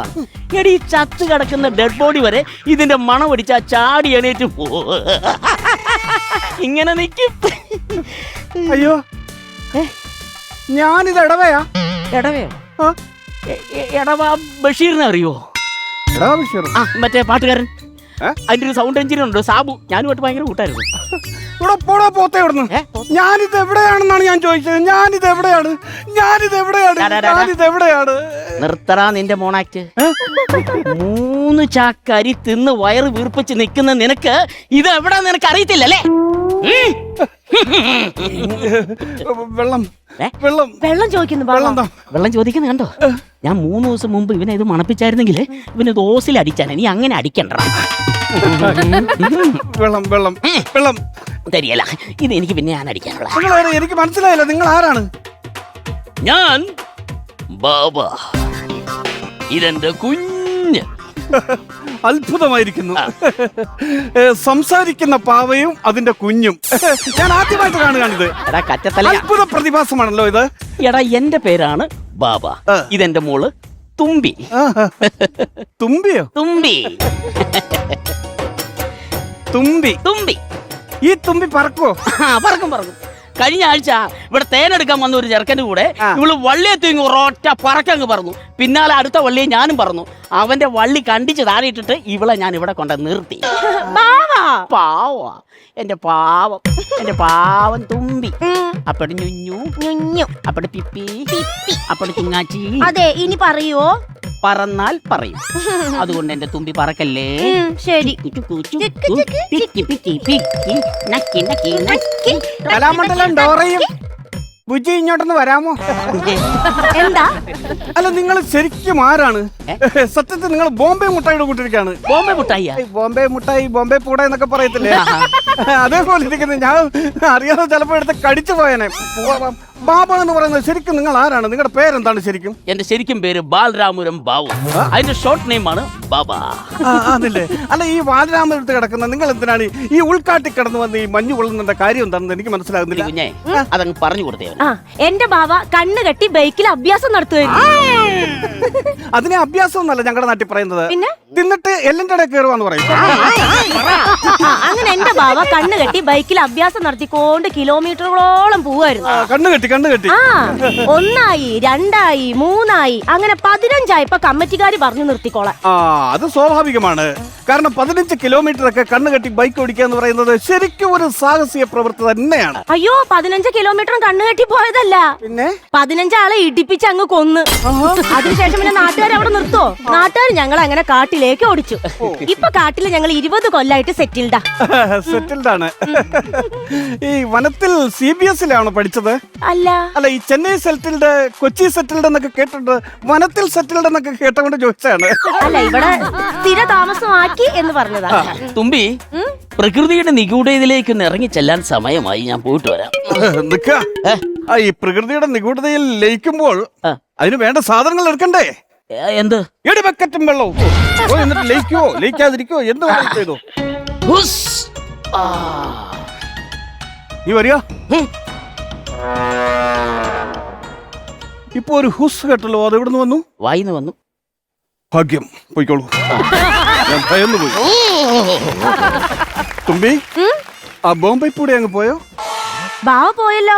എടി, ചത്ത് കിടക്കുന്ന ഡെഡ് ബോഡി വരെ ഇതിന്റെ മണം അടിച്ചാ ചാടി എണീറ്റ് ഇങ്ങനെ നിൽക്കും. അയ്യോ, ഞാനിത് ഇടവയാ. എടവയോ? എടവ ബഷീറിനെ അറിയോ? മറ്റേ പാട്ടുകാരൻ. അതിന്റെ ഒരു സൗണ്ട് എഞ്ചിനീയർ ഉണ്ട്, സാബു. ഞാനുമായിട്ട് ഭയങ്കര കൂട്ടായിരുന്നു. ഇവിടെ പോടോ പോത്തെ ഇവിടുന്ന്. ഞാനിത് എവിടെയാണെന്നാണ് ഞാൻ ചോദിച്ചത്. ഞാനിത് എവിടെയാണ്? നിർത്തറാ നിന്റെ മോണാക്ട്. 3 ചാക്കരി തിന്ന് വയറ് വീർപ്പിച്ച് നിൽക്കുന്ന നിനക്ക് ഇത് എവിടാ നിനക്ക് അറിയത്തില്ലല്ലേ? വെള്ളം ചോദിക്കുന്നു. വെള്ളം ചോദിക്കുന്ന കണ്ടോ? ഞാൻ 3 ദിവസം മുമ്പ് ഇവനെ ഇത് മണപ്പിച്ചായിരുന്നെങ്കിൽ ഇവന് ദോസിൽ അടിച്ചാണ്. നീ അങ്ങനെ അടിക്കണ്ട. വെള്ളം തരിയല്ല, ഇത് എനിക്ക് പിന്നെ ഞാൻ അടിക്കാനുള്ള. എനിക്ക് മനസ്സിലായില്ല, നിങ്ങൾ ആരാണ്? ഞാൻ ബാബ, ഇതെന്റെ കുഞ്ഞ്. അത്ഭുതമായിരിക്കുന്നു. സംസാരിക്കുന്ന പാവയും അതിന്റെ കുഞ്ഞും ഞാൻ ആദ്യമായിട്ട് കാണുകയാണിത്. എടാ കച്ചത്തല, അത്ഭുത പ്രതിഭാസമാണല്ലോ ഇത്. എടാ, എന്റെ പേരാണ് ബാബ, ഇതെന്റെ മോള് തുമ്പി. തുമ്പിയോ? തുമ്പി തുമ്പി തുമ്പി. ഈ തുമ്പി പറക്കോ? പറക്കും. കഴിഞ്ഞ ആഴ്ച ഇവിടെ തേനെടുക്കാൻ വന്ന ഒരു ചെറുക്കന്റെ കൂടെ ഇവള് വള്ളിയെ തൂങ്ങി ഒരൊറ്റ പറക്കങ്ങ് പറന്നു. പിന്നാലെ അടുത്ത വള്ളിയെ ഞാനും പറന്നു. അവന്റെ വള്ളി കണ്ടിച്ച് താഴെയിട്ടിട്ട് ഇവളെ ഞാൻ ഇവിടെ കൊണ്ട് നിർത്തി. പാവാ എന്റെ പാവം തുമ്പി. അപ്പടി ഞുഞ്ഞു, അപ്പടി പിപ്പി, അപ്പടി തിങ്ങാച്ചി. അതെ, ഇനി പറയോ? പറന്നാൽ പറയും. അതുകൊണ്ട് എന്റെ തുമ്പി പറക്കല്ലേ. ശരി. കലാമണ്ഡലം ഡോറയും ബുജി ഇങ്ങോട്ടൊന്ന് വരാമോ? എന്താ? അല്ല, നിങ്ങൾ ശരിക്കും ആരാണ്? സത്യത്തിൽ നിങ്ങൾ ബോംബെ മുട്ടായിയുടെ കൂട്ടിരിക്കാണ്. ബോംബെ മുട്ടായി, ബോംബെ മുട്ടായി, ബോംബെ പൂട എന്നൊക്കെ പറയത്തില്ലേ? അതേപോലെ ഇരിക്കുന്നത് ഞാൻ അറിയാതെ ചിലപ്പോ എടുത്ത് കടിച്ചു പോയനെ. ബാബ എന്ന് പറയുന്നത് ശരിക്കും നിങ്ങൾ ആരാണ്? നിങ്ങളുടെ പേരെന്താണ് ശരിക്കും? എന്റെ ശരിക്കും പേര് ബാലരാമപുരം ബാബു. അതിന്റെ ഷോർട്ട് നെയിം ആണ് ബാബ. അതല്ലേ. അല്ല, ഈ ബാലരാമപുരത്ത് കിടക്കുന്ന നിങ്ങൾ എന്തിനാണ് ഈ ഉൾക്കാട്ടി കിടന്നു വന്ന് ഈ മഞ്ഞ് കൊള്ളുന്നതിന്റെ കാര്യം എന്താണെന്ന് എനിക്ക് മനസ്സിലാകുന്നില്ല. കുഞ്ഞെ അതങ്ങ് പറഞ്ഞു കൊടുത്തേ. എന്റെ ബാബ കണ്ണ് കെട്ടി ബൈക്കിൽ അഭ്യാസം നടത്തുമായിരുന്നു. അതിനെ അഭ്യാസം ഒന്നല്ല ഞങ്ങളുടെ നാട്ടിൽ പറയുന്നത്. പിന്നെ? തിന്നിട്ട് എല്ലിന്റെ ഇടയിൽ കയറുവാന്ന് പറയും. അങ്ങനെ എന്റെ ബാബ കണ്ണ് കെട്ടി ബൈക്കിൽ അഭ്യാസം നടത്തിക്കൊണ്ട് കിലോമീറ്ററുകളോളം പോവായിരുന്നു. കണ്ണ് കെട്ടി. ആ, 1 2 3 അങ്ങനെ 15 ഇപ്പൊ കമ്മിറ്റിക്കാര് പറഞ്ഞു നിർത്തിക്കോളാം. അത് സ്വാഭാവികമാണ്. കാരണം 15 കിലോമീറ്റർ ഒക്കെ കണ്ണ് കെട്ടി ബൈക്ക് ഓടിക്കുക എന്ന് പറയുന്നത് ശരിക്കും ഒരു സാഹസിക പ്രവൃത്തി തന്നെയാണ്. അയ്യോ, 15 കിലോമീറ്ററും കണ്ണ് കെട്ടി പോയതല്ല, പിന്നെ 15 ആളെ ഇടിപ്പിച്ച് അങ്ങ് കൊന്ന്. അതിനുശേഷം പിന്നെ നാട്ടുകാർ അവിടെ നിർത്തോ? നാട്ടുകാർ ഞങ്ങൾ അങ്ങനെ കാട്ടിലേക്ക് ഓടിച്ചു. ഇപ്പൊ കാട്ടില് ഞങ്ങൾ 20 കൊല്ലായിട്ട് സെറ്റിൽഡാ. സെറ്റിൽഡാണ്. ഈ വനത്തിൽ CBSലാണോ പഠിച്ചത്? അല്ല, ഈ ചെന്നൈ സെറ്റിൽഡ്, കൊച്ചി സെറ്റിൽഡ് എന്നൊക്കെ കേട്ടിട്ടുണ്ട്. വനത്തിൽ സെറ്റിൽഡ് എന്നൊക്കെ കേട്ടുകൊണ്ട് ചോദിച്ചാണ്. അല്ല, ഇവിടെ സ്ഥിര താമസമാക്കി എന്ന് പറഞ്ഞതാ. തുമ്പി, പ്രകൃതിയുടെ നിഗൂഢതയിലേക്ക് ഒന്ന് ഇറങ്ങി ചെല്ലാൻ സമയമായി. ഞാൻ പോയിട്ട് വരാം. ഈ പ്രകൃതിയുടെ നിഗൂഢതയിൽ ലയിക്കുമ്പോൾ അതിന് വേണ്ട സാധനങ്ങൾ എടുക്കണ്ടേ? എന്ത്? ബക്കറ്റും വെള്ളവും. എന്നിട്ട് ലയിക്കുവോ ലയിക്കാതിരിക്കോ എന്ത് ചെയ്തോ? നീ വരിക. ഇപ്പൊ ഒരു ഹുസ് കേട്ടല്ലോ, അത് എവിടെ നിന്ന് വന്നു? വായിന്ന് വന്നു. ഭാഗ്യം, പോയിക്കോളൂ. ഞാൻ ഭയന്നു പോയി. തുമ്പി, ആ ബോംബെ പൂടെ അങ്ങ് പോയോ? ബാവ പോയല്ലോ.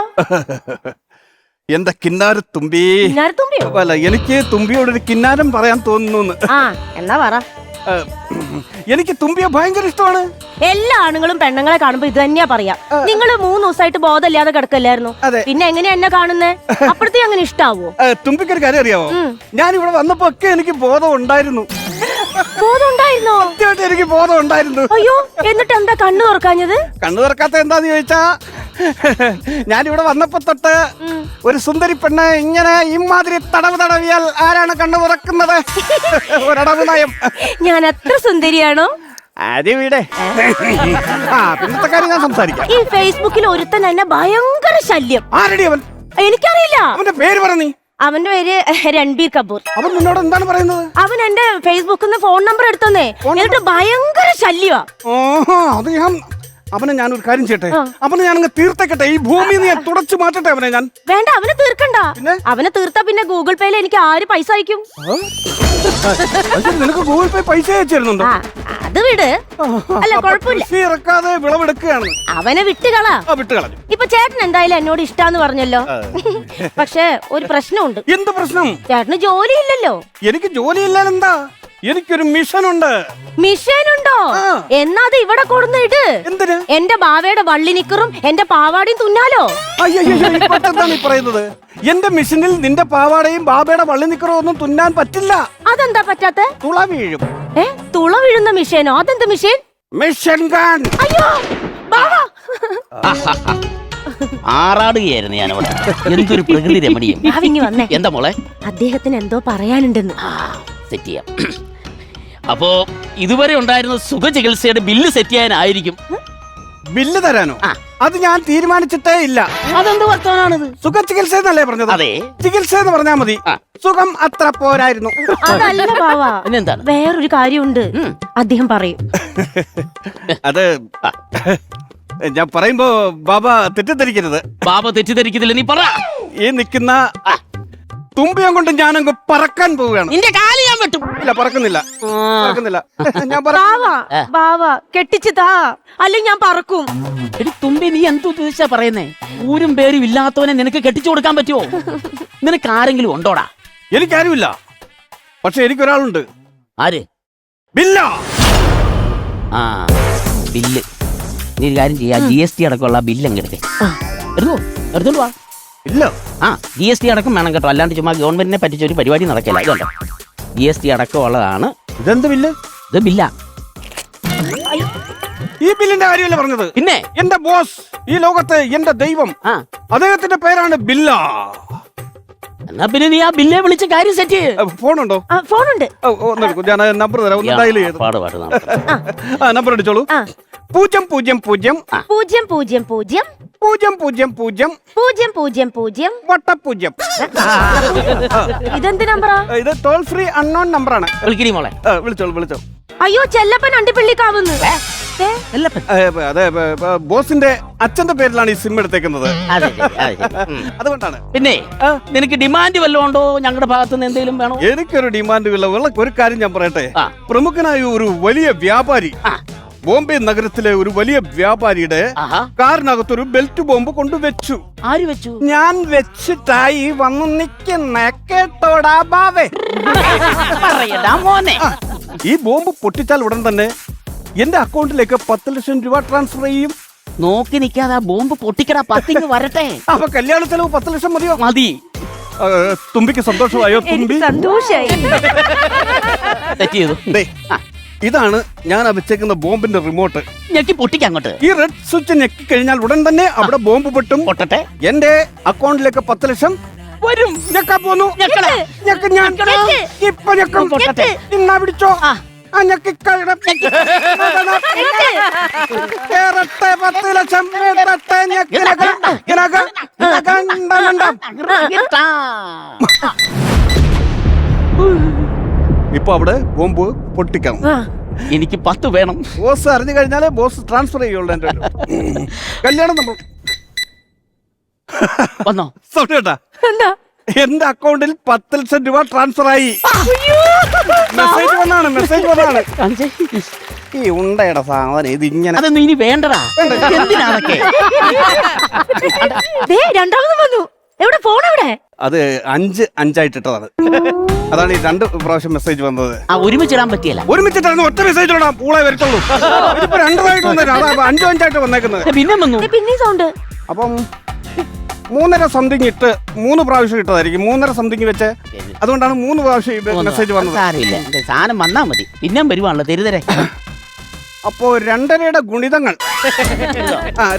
എന്താ കിന്നാര തുമ്പി? തുമ്പിയോ? അല്ല, എനിക്ക് തുമ്പിയോടൊരു കിന്നാരം പറയാൻ തോന്നുന്നു. എന്നാ പറ. എനിക്ക് തുമ്പിയെ ഭയങ്കര ഇഷ്ടമാണ്. എല്ലാ ആണുങ്ങളും പെണ്ണുങ്ങളെ കാണുമ്പോ ഇത് തന്നെയാ പറയാ. നിങ്ങള് 3 ദിവസമായിട്ട് ബോധമില്ലാതെ കിടക്കല്ലായിരുന്നു, പിന്നെ എങ്ങനെയാ എന്നെ കാണുന്നേ? അപ്പഴത്തേക്ക് അങ്ങനെ ഇഷ്ടാവോ? തുമ്പിക്കൊരു കാര്യം അറിയാവോ? ഞാൻ ഇവിടെ വന്നപ്പോ ഒക്കെ എനിക്ക് ബോധം ഉണ്ടായിരുന്നു. സത്യമായിട്ട് എനിക്ക് ബോധം ഉണ്ടായിരുന്നു. അയ്യോ, എന്നിട്ട് എന്താ കണ്ണു തുറക്കാഞ്ഞത്? കണ്ണു തുറക്കാത്ത എന്താന്ന് ചോദിച്ചാ, ഞാനിവിടെ വന്നപ്പോ തൊട്ട് ഒരു സുന്ദരി പെണ്ണ് ഇങ്ങനെ ഇമാതിരി തടവ് തടവിയാൽ ആരാണ് കണ്ണു തുറക്കുന്നത്? ഒരടവ് നയം. ഞാൻ അത്ര സുന്ദരിയാണോ? ആദ്യം പിന്നത്തെ കാര്യം ഞാൻ സംസാരിക്കാം. ഈ ഫേസ്ബുക്കിൽ ഒരുത്തൻ എന്നെ ഭയങ്കര ശല്യം. ആരടി അവൻ? എനിക്കറിയില്ല. അവന്റെ പേര് പറ നീ. അവന്റെ പേര് രൺബീർ കപൂർ. അവൻ നിന്നോട് എന്താണ് പറയുന്നത്? അവൻ എന്റെ ഫേസ്ബുക്കിൽ നിന്ന് ഫോൺ നമ്പർ എടുത്തന്നേ, എന്നിട്ട് ഭയങ്കര ശല്യമാ. അത് അവനെ ഞാനൊരു കാര്യം ചെയ്യട്ടെ, അവനെ ഞാനങ്ങ് തീർത്തേക്കട്ടെ. ഈ ഭൂമി ഞാൻ തുടച്ചു മാറ്റട്ടെ അവനെ ഞാൻ. വേണ്ട, അവനെ തീർക്കണ്ട. അവനെ തീർത്താ പിന്നെ ഗൂഗിൾ പേയിൽ എനിക്ക് ആര് പൈസ അയക്കും? നിനക്ക് ഗൂഗിൾ പേ പൈസ അയച്ചിരുന്നുണ്ടോ? അത് വിട്. അല്ല, കുഴപ്പമില്ല. ഇറക്കാതെ വിളവെടുക്കുകയാണ്. അവനെ വിട്ടുകളാ. വിട്ടുകളഞ്ഞു. ഇപ്പൊ ചേട്ടൻ എന്തായാലും എന്നോട് ഇഷ്ടാന്ന് പറഞ്ഞല്ലോ. പക്ഷെ ഒരു പ്രശ്നമുണ്ട്. എന്ത് പ്രശ്നം? ചേട്ടന് ജോലിയില്ലല്ലോ. എനിക്ക് ജോലിയില്ലാതെന്താ? എനിക്കൊരു മിഷൻ ഉണ്ട്. മിഷൻ ഉണ്ടോ? എന്നാ അത് ഇവിടെ കൊടുന്നിട്ട്. എന്തിന്? എന്റെ ബാവയുടെ വള്ളിനിക്കറും എന്റെ പാവാടയും തുന്നാലോ. എന്താണ് പറയുന്നത്? എന്റെ മിഷനിൽ നിന്റെ പാവാടയും ബാബയുടെ വള്ളിനിക്കറും ഒന്നും തുന്നാൻ പറ്റില്ല. അതെന്താ പറ്റാത്ത? തുള വീഴും. തുള വീഴുന്ന മിഷനോ? അതെന്ത് മിഷൻ? Mission gun. അയ്യോ ബാവ, ആറാടുകയായിരുന്നു ഞാനവിടെ. എന്തൊരു പ്രകൃതി രമണീയം. വന്നേ. എന്താ മോളെ? അദ്ദേഹത്തിന് എന്തോ പറയാനുണ്ടെന്ന്. സെറ്റ് ചെയ്യാം. അപ്പോ ഇതുവരെ ഉണ്ടായിരുന്ന സുഖചികിത്സയുടെ ബില്ല് സെറ്റ് ചെയ്യാനായിരിക്കും. ബില്ല് തരാനോ? അത് ഞാൻ തീരുമാനിച്ചിട്ടേ ഇല്ല. അതെന്ത് വർത്തമാനാണിത്? സുഖ ചികിത്സ എന്നല്ലേ പറഞ്ഞത്? അതെ, ചികിത്സ എന്ന് പറഞ്ഞാൽ മതി. സുഖം അത്ര പോരായിരുന്നു. അതല്ല ബാവ, പിന്നെന്താണ്? വേറൊരു കാര്യമുണ്ട്. അദ്ദേഹം പറയും. അത് ഞാൻ പറയുമ്പോ ബാബ തെറ്റിദ്ധരിക്കരുത്. ബാബ തെറ്റിദ്ധരിക്കത്തില്ല, നീ പറ. ഈ നിൽക്കുന്ന തുമ്പിയം കൊണ്ട് ഞാനങ്ങ് പറക്കാൻ പോവുകയാണ്. നിന്റെ കാല് ഞാൻ വെട്ടും. ഇല്ല, പറക്കുന്നില്ല. ഞാൻ ബാവ കെട്ടിച്ച് താ, അല്ലെങ്കിൽ ഞാൻ പറക്കും. എടി തുമ്പി, നീ എന്ത് ഉദ്ദേശിച്ചാ പറയുന്നേ? ഊരും പേരും ഇല്ലാത്തവനെ നിനക്ക് കെട്ടിച്ചു കൊടുക്കാൻ പറ്റുമോ? നിനക്ക് ആരെങ്കിലും ഉണ്ടോടാ? എനിക്കാരുമില്ല, പക്ഷെ എനിക്കൊരാളുണ്ട്. ആര്? ബില്ല. ബില്ല്. നീ ഒരു കാര്യം ചെയ്യാ, GST അടക്കമുള്ള ബില്ല് അങ്ങ് എടുത്തേ. എടുത്തോണ്ട് വാ. ഇല്ല, GST അടക്കം വേണം കേട്ടോ, അല്ലാണ്ട് ചുമ്മാ ഗവൺമെന്റിനെ പറ്റിച്ച ഒരു പരിപാടി നടക്കില്ല. ഇതുണ്ടോ, GST അടക്കമുള്ളതാണ്. ഇതെന്ത് ബില്ല്? ഇത് ബില്ലാ. ഈ ബില്ലിന്റെ കാര്യമല്ല പറഞ്ഞത്. പിന്നെ എന്റെ ബോസ്, ഈ ലോകത്തെ എന്റെ ദൈവം, അദ്ദേഹത്തിന്റെ പേരാണ് ബില്ല. എന്നാ പിന്നെ നീ ആ ബില്ലെ വിളിച്ച് കാര്യം സെറ്റ് ചെയ്യ്. ഫോണുണ്ടോ? ഫോണുണ്ട്. ഞാൻ നമ്പർ തരാം, ഒന്ന് ഡയൽ ചെയ്ത്. നമ്പർ അടിച്ചോളൂ. പൂജ്യം പൂജ്യം പൂജ്യം 000000000 വട്ടപൂജ്യം. ഇതെന്ത് നമ്പറാ? ഇത് ടോൾ ഫ്രീ അൺനോൺ നമ്പറാണ്. വിളിക്കിരി മോളെ. വിളിച്ചോ. അയ്യോ ചെല്ലപ്പൻ അണ്ടിപ്പള്ളിക്കാവുന്നു. അതെ ബോസിന്റെ അച്ഛന്റെ പേരിലാണ് ഈ സിം എടുത്തേക്കുന്നത്. അതെ, അതെ. അതുകൊണ്ടാണ്. പിന്നെ നിനക്ക് ഡിമാൻഡ് വല്ലതും ഉണ്ടോ? ഞങ്ങളുടെ ഭാഗത്തുനിന്ന് എന്തെങ്കിലും വേണോ? എനിക്കൊരു ഡിമാൻഡ് ഉള്ള ഒരു കാര്യം ഞാൻ പറയട്ടെ. ആ. പ്രമുഖനായ ഒരു വലിയ വ്യാപാരി, ബോംബെ നഗരത്തിലെ ഒരു വലിയ വ്യാപാരിയുടെ ആഹാ. കാറിനകത്തൊരു ബെൽറ്റ് ബോംബ് കൊണ്ടുവച്ചു. ആര് വെച്ചു? ഞാൻ വെച്ചിട്ടായി വന്നു നിൽക്കുന്ന കേട്ടോടാ ബാവേ. പറയടാ മോനെ. ഈ ബോംബ് പൊട്ടിച്ചാൽ ഉടൻ തന്നെ എന്റെ അക്കൗണ്ടിലേക്ക് 10 ലക്ഷം രൂപ ട്രാൻസ്ഫർ ചെയ്യും. നോക്കി നിൽക്കാതെ ബോംബ് പൊട്ടിക്കടാ, പത്തിങ് വരട്ടെ. അപ്പൊ കല്യാണ ചെലവ് 10 ലക്ഷം മതിയോ? മതി. തുമ്പിക്ക് സന്തോഷമായോ? തുമ്പി സന്തോഷായി. തെറ്റ് ചെയ്തു. ദേ, ഇതാണ് ഞാൻ വെച്ചേക്കുന്ന ബോംബിന്റെ റിമോട്ട്. ഞെക്കി പൊട്ടിക്ക അങ്ങോട്ട്. ഈ റെഡ് സ്വിച്ച് ഞെക്കി കഴിഞ്ഞാൽ ഉടൻ തന്നെ അവിടെ ബോംബ് പൊട്ടും. പൊട്ടട്ടെ. എന്റെ അക്കൗണ്ടിലേക്ക് 10 ലക്ഷം വരും. ഞെക്കാൻ പോന്നു. ഞെക്കടാ. ഞെക്ക് ഞാൻ. ഇപ്പൊ ഞെക്കും. പൊട്ടട്ടെ. ഇന്നാ പിടിച്ചോ. ആ ഞെക്കി കഴിയണം. കേറട്ടെ 10 ലക്ഷം. കേറട്ടെ ഇപ്പൊ അവിടെ ബോംബ് പൊട്ടിക്കണം. എനിക്ക് 10 വേണം. ബോസ് അറിഞ്ഞു കഴിഞ്ഞാലേ ബോസ് ട്രാൻസ്ഫർ ചെയ്യുള്ളൂ. എന്റെ കല്യാണം നമ്മൾ വന്നോ? കേട്ടാ, എന്റെ അക്കൗണ്ടിൽ 10 ലക്ഷം രൂപ ട്രാൻസ്ഫർ ആയി. മെസ്സേജ് വന്നാണ്. ഈ ഉണ്ടയുടെ സാധനം ഇത് ഇങ്ങനെ. അതൊന്നും ഇനി വേണ്ടടാ. എന്തിനാണൊക്കെ? രണ്ടാമത് വന്നു. എവിടെ ഫോൺ? എവിടെ? അത് 5 ഇട്ടതാണ്. അതാണ് ഈ 2 പ്രാവശ്യം മെസ്സേജ് വന്നത്. ഒരുമിച്ചിടാൻ പറ്റിയല്ല. ഒരുമിച്ചിട്ടായിരുന്നു ഒറ്റ മെസ്സേജ് ഇടാം. പൂളെ വരത്തുള്ളൂ. ഇതിപ്പോ 2 വന്നേ. 5 വന്നേക്കുന്നത്. പിന്നെ വന്നു. പിന്നെ സൗണ്ട്. അപ്പം 3.5 സംതിങ് ഇട്ട് 3 പ്രാവശ്യം ഇട്ടതായിരിക്കും. 3.5 സംതിങ് വെച്ച് അതുകൊണ്ടാണ് 3 പ്രാവശ്യം മെസ്സേജ് വന്നത്. സാരമില്ല, സാധനം വന്നാ മതി. പിന്നെ വരുവാണല്ലോ തെരുതരെ. അപ്പോ 2.5യുടെ ഗുണിതങ്ങൾ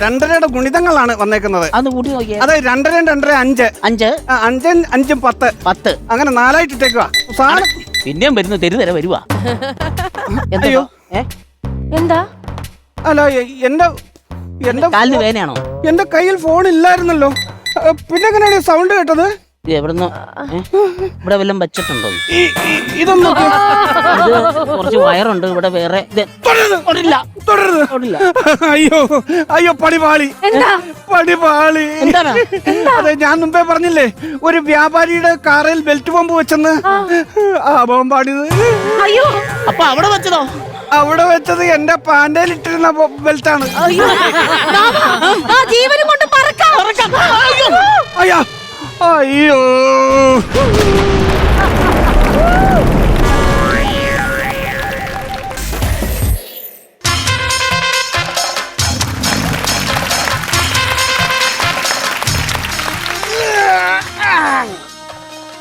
2.5യുടെ ഗുണിതങ്ങളാണ് വന്നേക്കുന്നത്. അന്ന് കൂട്ടി നോക്കിയേ. അതെ 2 2 5 5 5 5 10 10 അങ്ങനെ 4 ആയിട്ട് ഇട്ടേക്കുക സാധനം. പിന്നെയും വരുന്നു തെരുതര വരുവാ. അയ്യോ എന്താ? അല്ല എന്റെ കാലിന് വേദനയാണോ? എന്റെ കയ്യിൽ ഫോൺ ഇല്ലായിരുന്നല്ലോ. പിന്നെ എങ്ങനെയാണ് സൗണ്ട് കേട്ടത്? എവിടുന്ന്? ഇവിടെ വല്ലതും വെച്ചിട്ടുണ്ടോ? ഇതൊന്നും കുറച്ച് വയറുണ്ട് ഇവിടെ. വേറെ തുടരുത്. അയ്യോ പടിപാളി. എന്താണ്? അതെ ഞാൻ മുമ്പേ പറഞ്ഞില്ലേ ഒരു വ്യാപാരിയുടെ കാറിൽ ബെൽറ്റ് ബോംബ് വെച്ചെന്ന്. ആ ബോംബാണിത്. അയ്യോ, അപ്പൊ അവിടെ വെച്ചതോ? അവിടെ വെച്ചത് എന്റെ പാൻഡേൽ ഇട്ടിരുന്ന ബെൽറ്റാണ്. ജീവനും കൊണ്ട് പറക്കാം. അയ്യോ അയ്യോ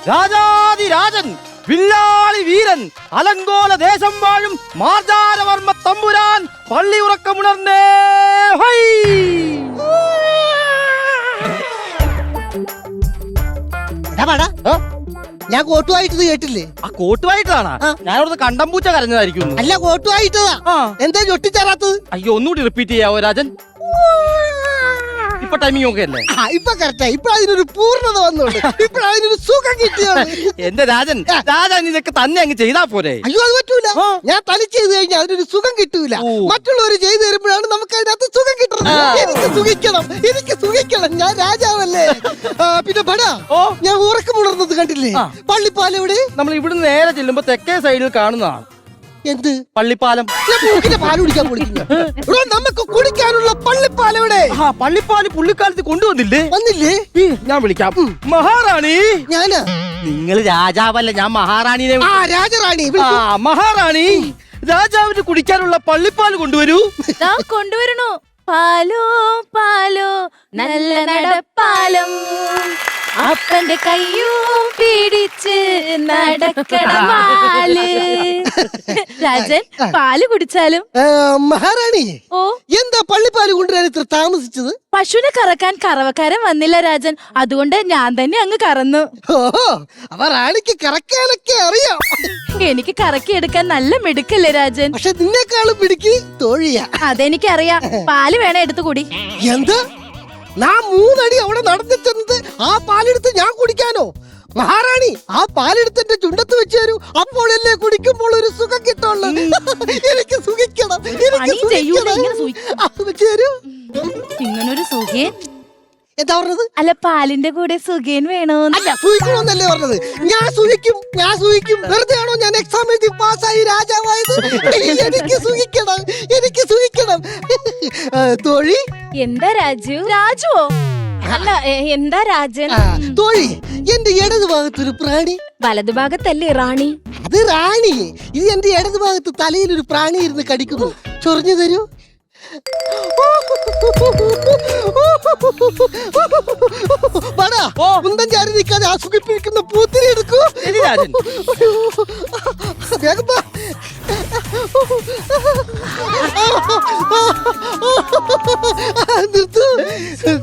രാജാതിരാജൻ വില്ലാളി വീരൻ അലങ്കോല ദേശം വാഴും മാർജാരവർമ്മ തമ്പുരാൻ പള്ളി ഉറക്കമുണർന്നേ. ഞാൻ കോട്ടുമായിട്ടത് കേട്ടില്ലേ? ആ കോട്ടുമായിട്ടാണ് ഞാനവിടുന്ന് കണ്ടംപൂച്ച കരഞ്ഞതായിരിക്കും. അല്ല കോട്ടുമായിട്ടതാ. എന്താ ചൊട്ടിച്ചേരാത്തത്? അയ്യോ ഒന്നുകൂടി റിപ്പീറ്റ് ചെയ്യാവോ രാജൻ? ഇപ്പൊ ടൈമിംഗ് ഒക്കെ അല്ലേ? ഇപ്പൊ കറക്റ്റാ. ഇപ്പൊ അതിനൊരു പൂർണ്ണത വന്നോണ്ട് ഇപ്പൊ അതിനൊരു സുഖം കിട്ടിയോ? എന്റെ രാജൻ ഇതൊക്കെ തന്നെ അങ്ങ് ചെയ്താ പോരെ? അയ്യോ അത് പറ്റൂല. ഞാൻ തനി ചെയ്ത് കഴിഞ്ഞാൽ അതിനൊരു സുഖം കിട്ടൂല. മറ്റുള്ളവർ ചെയ്തു തരുമ്പോഴാണ് നമുക്ക് അതിനകത്ത് സുഖം കിട്ടുന്നത്. എനിക്ക് സുഖിക്കണം. ഞാൻ രാജാവല്ലേ. പിന്നെ പടാ ഞാൻ ഉറക്കമുണർന്നത് കണ്ടില്ലേ? പള്ളിപ്പാലം എവിടെ? നമ്മൾ ഇവിടുന്ന് നേരെ ചെല്ലുമ്പോ തെക്കേ സൈഡിൽ കാണുന്നതാണ്. എന്ത് പള്ളിപ്പാലം? പാല് കുടിക്കാൻ വിളിക്കുന്നു. നമുക്ക് കുടിക്കാനുള്ള പള്ളിപ്പാലം എവിടെ? പള്ളിപ്പാല് പുള്ളിക്കാലത്ത് കൊണ്ടുവന്നില്ലേ? വന്നില്ലേ? ഞാൻ വിളിക്കാം. മഹാറാണി. ഞാനാ? നിങ്ങൾ രാജാവല്ല, ഞാൻ മഹാറാണിനെ. രാജറാണി. മഹാറാണി രാജാവിന് കുടിക്കാനുള്ള പള്ളിപ്പാല് കൊണ്ടുവരൂ. കൊണ്ടുവരണോ? പാലോ പാലോ നല്ല നടപ്പാലം അപ്പന്റെ കയ്യും പിടിച്ച് നടക്കണ പാല്. രാജൻ പാല് കുടിച്ചാലും. മഹാറാണി ഓ എന്താ പള്ളിപ്പാല് കൊണ്ടുവരാൻ ഇത്ര താമസിച്ചത്? പശുവിനെ കറക്കാൻ കറവക്കാരൻ വന്നില്ല രാജൻ, അതുകൊണ്ട് ഞാൻ തന്നെ അങ്ങ് കറന്നു. ഓഹോ, അപ്പൊ റാണിക്ക് കറക്കാനൊക്കെ അറിയാം. എനിക്ക് കറക്കിയെടുക്കാൻ നല്ല മിടുക്കല്ലേ രാജൻ? പക്ഷെ നിന്നെക്കാളും പിടിക്ക് തോഴിയാ. അതെനിക്കറിയാം. പാല് വേണം എടുത്തു കൂടി. എന്താ ഞാൻ 3 അടി അവിടെ നടന്നു ചെന്നത് ആ പാലെടുത്ത് ഞാൻ കുടിക്കാനോ? മഹാറാണി ആ പാലെടുത്ത് എന്റെ ചുണ്ടത്ത് വെച്ച് തരൂ, അപ്പോഴല്ലേ കുടിക്കുമ്പോൾ ഒരു സുഖം കിട്ടുള്ളൂ. എനിക്ക് സുഖിക്കണം, എനിക്ക് സുഖിക്കണം. വെച്ച് തരൂ. ഇങ്ങനൊരു സുഖേൻ എന്താ പറഞ്ഞത്? അല്ല, പാലിന്റെ കൂടെ സുഖേൻ വേണോന്ന്. അല്ല, സൂഹിക്കണമെന്നല്ലേ പറഞ്ഞത്? ഞാൻ സൂഹിക്കും. വെറുതെ ആണോ ഞാൻ എക്സാം എഴുതി പാസ്സായി രാജാവായത്? എനിക്ക് സുഖിക്കണം. തോഴി എന്താ രാജു? രാജുവോ? അല്ല, എന്താ രാജൻ? തോഴി, എന്റെ ഇടത് ഭാഗത്തൊരു പ്രാണി. വലതുഭാഗത്തല്ലേ റാണി? അത് റാണി. ഇത് എന്റെ ഇടത് ഭാഗത്ത് തലയിൽ ഒരു പ്രാണി ഇരുന്ന് കടിക്കുന്നു. ചൊറിഞ്ഞു തരൂ. കുന്തം ചാരി നിൽക്കാതെ ആസ്വദിപ്പിക്കുന്ന പൂത്തിരി എടുക്കൂ. വേഗം വാ. നിർത്തൂ.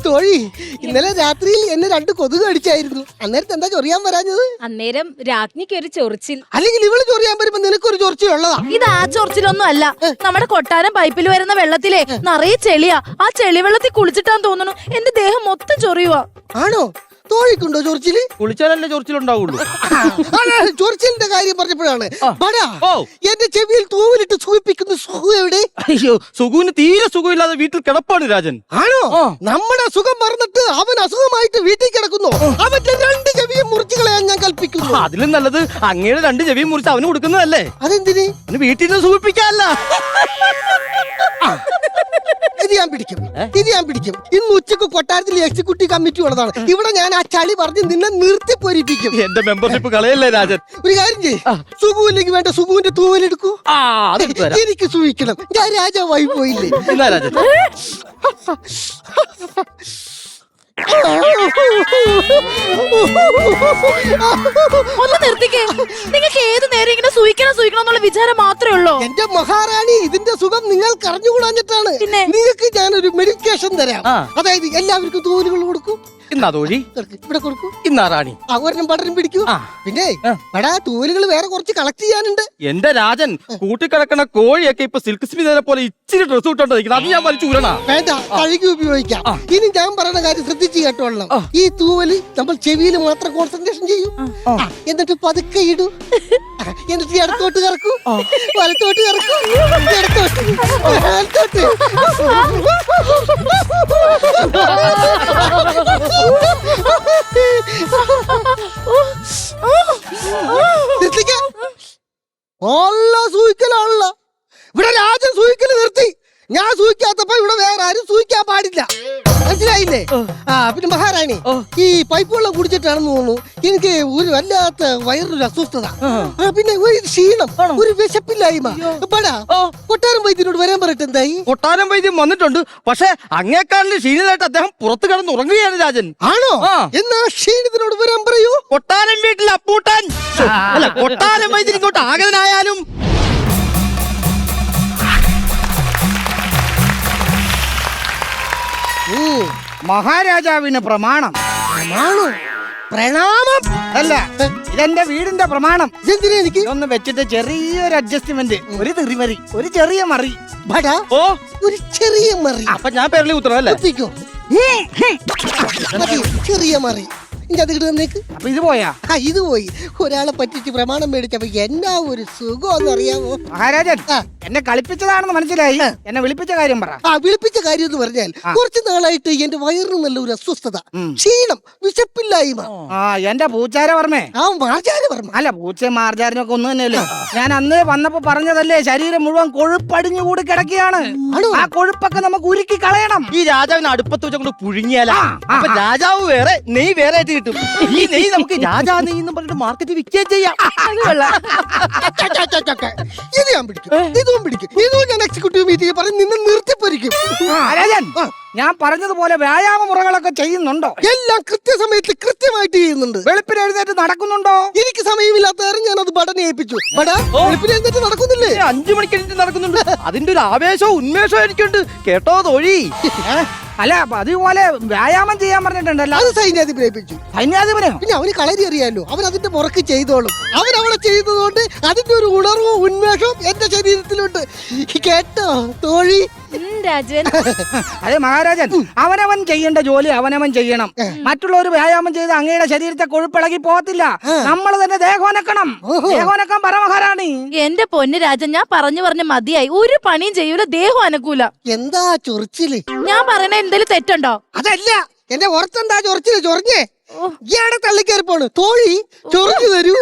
തോഴി, ഇന്നലെ രാത്രിയിൽ എന്നെ 2 കൊതുക് അടിച്ചായിരുന്നു. അന്നേരത്തെ എന്താ ചൊറിയാൻ വരാഞ്ഞത്? അന്നേരം രാജ്ഞിക്ക് ഒരു ചൊറിച്ചിൽ. അല്ലെങ്കിൽ ഇവള് ചൊറിയാൻ വരുമ്പോ നിനക്കൊരു ചൊറിച്ചിലുള്ളതാ. ഇത് ആ ചൊറിച്ചിലൊന്നും അല്ല. നമ്മുടെ കൊട്ടാരം പൈപ്പിൽ വരുന്ന വെള്ളത്തിലെ നിറയെ ചെളിയാ. ആ ചെളി വെള്ളത്തിൽ കുളിച്ചിട്ടാന്ന് തോന്നുന്നു എന്റെ ദേഹം മൊത്തം ചൊറിയുവാ. ആണോ? തോഴിക്കുണ്ടോ ചൊറിച്ചില്? കുളിച്ചാലല്ലേ ചൊറിച്ചിലുണ്ടാവുള്ളൂ. ചൊറിച്ചിലിന്റെ കാര്യം പറഞ്ഞപ്പോഴാണ് എന്റെ ചെവിയിൽ തൂവലിട്ട് സൂചിപ്പിക്കുന്ന സുഖം എവിടെ? അയ്യോ, സുഖുവിന് തീരെ സുഖമില്ലാതെ വീട്ടിൽ കിടപ്പാണ് രാജൻ. ആണോ? നമ്മുടെ അസുഖം മറന്നിട്ട് അവൻ അസുഖമായിട്ട് വീട്ടിൽ കിടക്കുന്നു. അവന്റെ 2 ചെവിയും മുറിച്ചു കളയാൻ ഞാൻ കൽപ്പിക്കുന്നു. അതിലും നല്ലത് അങ്ങയുടെ 2 ചെവിയും മുറിച്ച് അവന് കൊടുക്കുന്നതല്ലേ. അതെന്തിന്? അവന് വീട്ടിൽ നിന്ന് സൂചിപ്പിക്കാനല്ല. ഇത് ഞാൻ പിടിക്കും. ഇന്ന് ഉച്ചക്ക് കൊട്ടാരത്തിൽ എക്സിക്യൂട്ടീവ് കമ്മിറ്റി ഉള്ളതാണ്. ഇവിടെ ഞാൻ ആ ചളി പറഞ്ഞ് നിന്നെ നിർത്തി പൊരിപ്പിക്കും. എന്റെ മെമ്പർഷിപ്പ് കളയല്ലേ രാജൻ. ഒരു കാര്യം ചെയ്യ്, സുഖമില്ലെങ്കിൽ വേണ്ട, സുഖുവിന്റെ തൂവലെടുക്കൂ. എനിക്ക് സൂഹിക്കണം. ഞാൻ രാജാവായി പോയില്ലേ? എന്നാ രാജൻ. ഒന്ന് നിർത്തിക്കേ. നിങ്ങൾക്ക് ഏത് നേരം ഇങ്ങനെ സൂഹിക്കണം എന്നുള്ള വിചാരം മാത്രമേ ഉള്ളൂ. എന്റെ മഹാറാണി, ഇതിന്റെ സുഖം നിങ്ങൾക്ക് അറിഞ്ഞുകൂടാഞ്ഞിട്ടാണ്. നിങ്ങൾക്ക് ഞാനൊരു മെഡിക്കേഷൻ തരാം. അതായത് എല്ലാവർക്കും തൂവലുകൾ കൊടുക്കും. ഇന്നാ തോഴി, ഇവിടെ കൊടുക്കൂ. ഇന്നാ റാണി. ഒരെണ്ണം പടരും പിടിക്കൂ. പിന്നെ എടാ, തൂവലുകൾ വേറെ കുറച്ച് കളക്ട് ചെയ്യാനുണ്ട്. എന്റെ രാജൻ, കൂട്ടിക്കിടക്കണ കോഴിയൊക്കെ ഇപ്പൊ സിൽക്ക് സ്മിതനെ പോലെ ഇച്ചിരി ഡ്രസ് ഇട്ടോണ്ട് അത് ഞാൻ വലിച്ചു ഊരണ. വേണ്ട, കഴുകി ഉപയോഗിക്കാം. ഇനി ഞാൻ പറയുന്ന കാര്യം ശ്രദ്ധിച്ച് കേട്ടോളണം. ഈ തൂവല് നമ്മൾ ചെവിയിൽ മാത്രം കോൺസെൻട്രേഷൻ ചെയ്യും. എന്നിട്ട് പതുക്കെ ഇടൂ. എന്നിട്ട് ഇടത്തോട്ട് കറക്കൂ, വലത്തോട്ട് കറക്കൂ, ഇടത്തോട്ട്. സൂഹിക്കലാണല്ലോ ഇവിടെ. രാജൻ സൂഹിക്കല് നിർത്തി. ഞാൻ സൂഹിക്കാത്തപ്പോ ഇവിടെ വേറെ ആരും സൂഹിക്കാൻ പാടില്ല. മനസ്സിലായില്ലേ? പിന്നെ മഹാറാണി, ഈ പൈപ്പ് വെള്ളം കുടിച്ചിട്ടാണെന്ന് തോന്നുന്നു എനിക്ക് ഒരു വല്ലാത്ത വയറിനൊരു അസ്വസ്ഥത, പിന്നെ ഒരു ക്ഷീണം, ഒരു വിശപ്പില്ലായ്മ. കൊട്ടാരം വൈദ്യനോട് വരാൻ പറഞ്ഞിട്ട് എന്തായി? കൊട്ടാരം വൈദ്യം വന്നിട്ടുണ്ട്. പക്ഷെ അങ്ങേക്കാളിൽ ക്ഷീണിതായിട്ട് അദ്ദേഹം പുറത്ത് കിടന്ന് ഉറങ്ങുകയാണ് രാജൻ. ആണോ? എന്നാ ക്ഷീണിതനോട് വരാൻ പറയൂ. കൊട്ടാരം വീട്ടിൽ അപ്പൂട്ടാൻ അല്ല, കൊട്ടാരം വൈദ്യൻ ഇങ്ങോട്ട് ആഗതനായാലും. മഹാരാജാവിന് പ്രമാണം. പ്രണാമം അല്ല, ഇതെന്റെ വീടിന്റെ പ്രമാണം. ഇതെന്തിനാ എനിക്ക്? ഒന്ന് വെച്ചിട്ട് ചെറിയൊരു അഡ്ജസ്റ്റ്മെന്റ്, ഒരു തെറിമറി, ഒരു ചെറിയ മറി. ഒരു ചെറിയ മറി. അപ്പൊ ഞാൻ പേരളി ഉത്തരവല്ലേ? ചെറിയ മറി. അപ്പൊ ഇത് പോയാ? ഇത് പോയി. ഒരാളെ പറ്റിച്ച് പ്രമാണം മേടിച്ചപ്പോ എന്നാ ഒരു സുഖം അറിയാമോ? മഹാരാജൻ എന്നെ കളിപ്പിച്ചതാണെന്ന് മനസ്സിലായി. എന്നെ വിളിപ്പിച്ച കാര്യം പറ. വിളിപ്പിച്ച കാര്യം എന്ന് പറഞ്ഞാൽ കുറച്ചു നാളായിട്ട് എന്റെ വയറിന് നല്ല ഒരു അസ്വസ്ഥത, ക്ഷീണം, വിശപ്പില്ലായ്മ. എന്റെ പൂച്ചാരവർമ്മേ. മാർജാരവർമ്മ അല്ല, പൂച്ച മാർജാരനൊക്കെ ഒന്നും തന്നെയല്ലേ. ഞാൻ അന്ന് വന്നപ്പോ പറഞ്ഞതല്ലേ, ശരീരം മുഴുവൻ കൊഴുപ്പടിഞ്ഞു കൂടി കിടക്കുകയാണ്. ആ കൊഴുപ്പൊക്കെ നമുക്ക് ഉരുക്കി കളയണം. ഈ രാജാവിന് അടുപ്പത്ത് വെച്ചോണ്ട് പുഴുങ്ങിയാല. അപ്പൊ രാജാവ് വേറെ, നെയ് വേറെ ആയിട്ട് കിട്ടും. ഈ നെയ് നമുക്ക് രാജാ നെയ്യ് എന്ന് പറഞ്ഞിട്ട് മാർക്കറ്റിൽ വിൽക്കുകയും ചെയ്യാം. ഇത് ഞാൻ പിടിക്കും, ഇതും പിടിക്കും. ഇതും ഞാൻ എക്സിക്യൂട്ടീവ് മീറ്റിംഗ് പറഞ്ഞ് നിന്നെ നിർത്തിപ്പൊരിക്കും. ഞാൻ പറഞ്ഞതുപോലെ വ്യായാമ മുറകളൊക്കെ ചെയ്യുന്നുണ്ടോ? എല്ലാം കൃത്യസമയത്ത് കൃത്യമായിട്ട് ചെയ്യുന്നുണ്ട്. വെളുപ്പിന് എഴുന്നേറ്റ് നടക്കുന്നുണ്ടോ? എനിക്ക് സമയമില്ലാത്ത കാരണം ഞാൻ അത് ബടനെ ഏൽപ്പിച്ചു. ബട വെളുപ്പിന് എഴുന്നേറ്റ് നടക്കുന്നില്ലേ? 5 മണിക്ക് എഴുന്നേറ്റ് നടക്കുന്നുണ്ട്. അതിന്റെ ഒരു ആവേശവും ഉന്മേഷവും എനിക്കുണ്ട് കേട്ടോ തോഴി. അല്ല അപ്പൊ അതുപോലെ വ്യായാമം ചെയ്യാൻ പറഞ്ഞിട്ടുണ്ടല്ലോ. അത് സൈന്യാധിപനെ ഏൽപ്പിച്ചു. സൈന്യാധിപനെയോ? പിന്നെ അവന് കളരി അറിയാലോ, അവൻ അതിന്റെ പുറക്ക് ചെയ്തോളും. അവൻ അവിടെ ചെയ്തതുകൊണ്ട് അതിന്റെ ഒരു ഉണർവും ഉന്മേഷവും എന്റെ ശരീരത്തിലുണ്ട്. കേട്ടോ തോഴി? രാജൻ അതെ മഹാരാജൻ, അവനവൻ ചെയ്യേണ്ട ജോലി അവനവൻ ചെയ്യണം. മറ്റുള്ളവർ വ്യായാമം ചെയ്ത് അങ്ങയുടെ ശരീരത്തെ കൊഴുപ്പിളകി പോകത്തില്ല. നമ്മൾ തന്നെ ദേഹോനക്കണം. ദേഹോനക്കാൻ പറ മഹാറാണി. എന്റെ പൊന്ന് രാജൻ, ഞാൻ പറഞ്ഞു മതിയായി. ഒരു പണിയും ചെയ്യൂല, ദേഹം അനക്കൂല. എന്താ ചൊറിച്ചില്? ഞാൻ പറയണ എന്തെങ്കിലും തെറ്റുണ്ടോ? അതല്ല എന്റെ ഓർത്തെന്താ ചൊറിച്ചില്? ചൊറിഞ്ഞേ ഇയാടെ തള്ളിക്കയറി പോണ്. തോഴി ചൊറിഞ്ഞു തരൂ.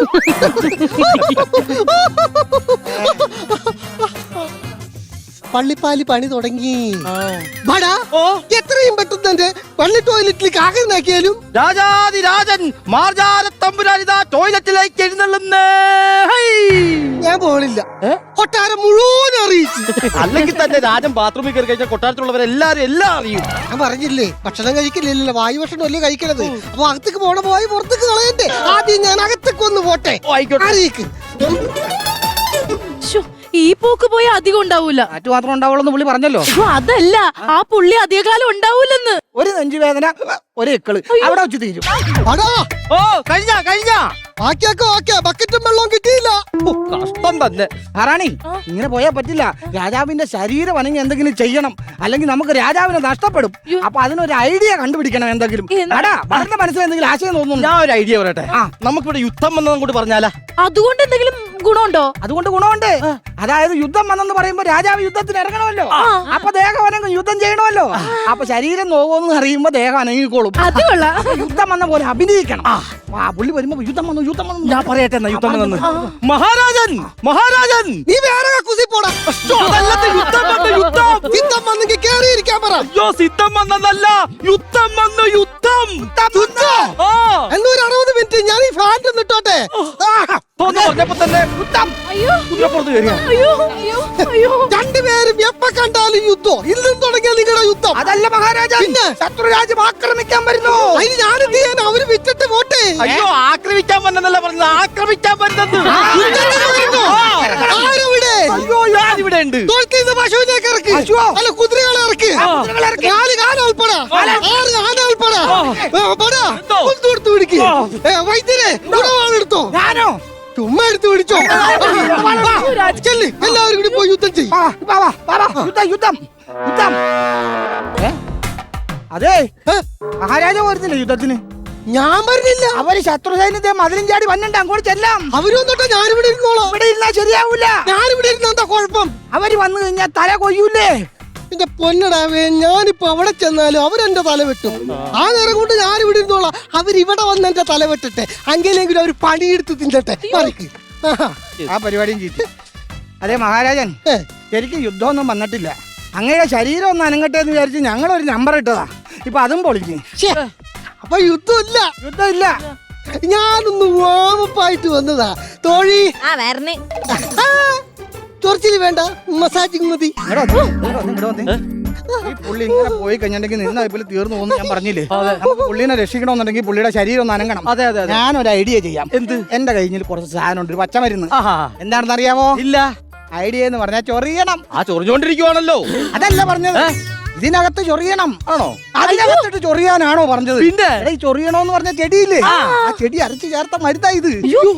പള്ളിപ്പാലി പണി തുടങ്ങി. ബടാ, എത്രയും പെട്ടെന്ന് എന്റെ പള്ളി ടോയ്ലറ്റിലേക്ക് ആഗ്രഹിയാക്കിയാലും. രാജാതിരാജൻ മാർജാരത്തമ്പുരാനിതാ ടോയ്ലറ്റിലേക്ക് എഴുന്നള്ളുന്നേ. ഞാൻ പോണില്ല. കൊട്ടാരം മുഴുവൻ അറിയിച്ചു. അല്ലെങ്കിൽ തന്നെ രാജൻ ബാത്റൂമിൽ കയറി കഴിഞ്ഞാൽ കൊട്ടാരത്തിലുള്ളവരെല്ലാരും എല്ലാം അറിയും. ഞാൻ പറഞ്ഞില്ലേ, ഭക്ഷണം കഴിക്കില്ലല്ലോ, വായു ഭക്ഷണം അല്ലേ കഴിക്കണത്. അപ്പൊ അകത്തേക്ക് പോണ പോയി പുറത്തേക്ക് കളയണ്ടേ. ആദ്യം ഞാൻ അകത്തേക്ക് ഒന്ന് പോട്ടെ. അറിയിക്ക്. ഈ പോക്ക് പോയി അധികം ഉണ്ടാവൂല. കാറ്റ് മാത്രം ഉണ്ടാവുള്ളൂ പുള്ളി പറഞ്ഞല്ലോ. അതല്ല, ആ പുള്ളി അധികകാലം ഉണ്ടാവൂലെന്ന്. ഒരു നെഞ്ചുവേദന, ഒരു എക്കള് അവിടെ വെച്ച് തീരും. അടാ, ഓ കഴിഞ്ഞ ബാക്കിയൊക്കെ ഓക്കെ. ബക്കറ്റും വെള്ളവും കിട്ടിയില്ല. കഷ്ടം തന്നെ. റാണി, ഇങ്ങനെ പോയാൽ പറ്റില്ല. രാജാവിന്റെ ശരീരം അനങ്ങി എന്തെങ്കിലും ചെയ്യണം, അല്ലെങ്കിൽ നമുക്ക് രാജാവിനെ നഷ്ടപ്പെടും. അപ്പൊ അതിനൊരു ഐഡിയ കണ്ടുപിടിക്കണം. എന്തെങ്കിലും വളരെ മനസ്സിൽ എന്തെങ്കിലും ആശയം തോന്നുന്നു. ഞാൻ ഒരു ഐഡിയ പറയട്ടെ. നമുക്കിവിടെ യുദ്ധം വന്നതും കൂടി പറഞ്ഞാലാ? അതുകൊണ്ട് എന്തെങ്കിലും ഗുണമുണ്ടോ? അതുകൊണ്ട് ഗുണമുണ്ട്. അതായത് യുദ്ധം വന്നെന്ന് പറയുമ്പോ രാജാവ് യുദ്ധത്തിന് ഇറങ്ങണമല്ലോ. അപ്പൊ ദേഹം അനങ്ങും, യുദ്ധം ചെയ്യണമല്ലോ. അപ്പൊ ശരീരം നോവോന്ന് അറിയുമ്പോ ദേഹം അനങ്ങിക്കോളും. യുദ്ധം വന്ന പോലെ അഭിനയിക്കണം. പുള്ളി വരുമ്പോ യുദ്ധം വന്നു ഞാൻ പറയട്ടെ എന്നാ. യുദ്ധം വന്നു മഹാരാജൻ നീ വേറെ കക്കൂസി പോടാ. യുദ്ധം വന്നെങ്കിൽ കേറിയിരിക്കാൻ പറ. സിദ്ധം വന്നല്ല, യുദ്ധം വന്നു. യുദ്ധം എന്നൊരു 60 മിനിറ്റ് ഞാൻ ഈ ഫാൻ്റെ നിട്ടോട്ടെ. പറഞ്ഞപ്പോ തന്നെ കുതിരപ്പുറത്ത് കയറിയ രണ്ടുപേരും എപ്പ കണ്ടാലും യുദ്ധം. ഇന്നും തുടങ്ങിയ നിങ്ങളുടെ യുദ്ധം. അതല്ല മഹാരാജാ, ശത്രുരാജ്യം ആക്രമിക്കാൻ വരുന്നു. അതിന് ഞാനെന്ത് ചെയ്യാൻ? അവര് വിറ്റിട്ട് പോട്ടെ. അയ്യോ, ആക്രമിക്കാൻ വന്നല്ല പറഞ്ഞത്, ആക്രമിക്കാൻ വരുന്നത്. ആരവിടെ? അയ്യോ, ഞാനിവിടെ ഉണ്ട്. പശുവിനേക്ക് ഇറക്ക്. അല്ല, കുതിരകളെ ഇറക്ക്. 4 കാല ഉൾപ്പെടാ, 6 ആന ഉൾപ്പെടാ. കൊടുത്തു പിടിക്ക്. വൈദ്യരെ എടുത്തോ. ഞാനോ? ചുമ്മാ എടുത്ത് പിടിച്ചോ. എല്ലാവരും കൂടി പോയി യുദ്ധം ചെയ്യും. യുദ്ധം. അതെ, മഹാരാജാവ് വരുന്നില്ല യുദ്ധത്തിന്. ഞാൻ പറഞ്ഞില്ല. അവര് ശത്രു സൈന്യത്തെ മതിലും ചാടി വന്നിട്ട് അങ്ങോട്ട് ചെല്ലാം. അവര് വന്നോട്ടെ, ഞാനിവിടെ ഇരുന്നോളാം. ഇവിടെ ഇരുന്നാ ശരിയാവൂല. ഞാനിവിടെ ഇരുന്ന എന്താ കുഴപ്പം? അവര് വന്നു കഴിഞ്ഞാൽ തല കൊയ്യൂലേ. എന്റെ പൊന്നടാവേ, ഞാനിപ്പോ അവിടെ ചെന്നാലും അവരെന്റെ തല വെട്ടും. ആ നേരം കൊണ്ട് ഞാനിവിടെ ഇരുന്നോളാം. അവരിവിടെ വന്ന് എന്റെ തല വെട്ടട്ടെ. അങ്കലെങ്കിലും അവർ പണിയെടുത്ത് തിന്നട്ടെ. ആ പരിപാടിയും ചെയ്തു. അതെ മഹാരാജൻ, ശരിക്കും യുദ്ധമൊന്നും വന്നിട്ടില്ല. അങ്ങയുടെ ശരീരം ഒന്ന് അനങ്ങട്ടെ എന്ന് വിചാരിച്ച് ഞങ്ങളൊരു നമ്പർ ഇട്ടതാ. ഇപ്പൊ അതും പൊളിഞ്ഞു. അപ്പൊ യുദ്ധമില്ല. യുദ്ധമില്ല. ഞാനൊന്ന് വാമപ്പായിട്ട് വന്നതാ തോഴി. ചൊറിച്ചില് വേണ്ട, മസാജിങ് മതി. ഈ പുള്ളി ഇങ്ങനെ പോയി കഴിഞ്ഞിട്ടുണ്ടെങ്കിൽ നിന്ന ഇപ്പോൾ തീർന്നു പോകുന്നു. ഞാൻ പറഞ്ഞില്ലേ, നമുക്ക് പുള്ളിനെ രക്ഷിക്കണമെന്നുണ്ടെങ്കിൽ പുള്ളിയുടെ ശരീരം ഒന്ന് അനങ്ങണം. ഞാനൊരു ഐഡിയ ചെയ്യാം. എന്ത്? എന്റെ കയ്യിൽ കുറച്ച് സാധനം ഉണ്ട്, ഒരു പച്ചമരുന്ന്. എന്താണെന്ന് അറിയാമോ? ഇല്ല. ഐഡിയ എന്ന് പറഞ്ഞാൽ ചൊറിയണം. ചൊറിഞ്ഞോണ്ടിരിക്കുവാണല്ലോ. അതല്ല പറഞ്ഞത്, ഇതിനകത്ത് ചൊറിയണം. ആണോ? അതിനകത്തിട്ട് ചൊറിയാനാണോ പറഞ്ഞത്? പിന്നെ ചൊറിയണോന്ന് പറഞ്ഞ ചെടിയില്ലേ, ആ ചെടി അരച്ച് ചേർത്ത മരുന്നാ ഇത്.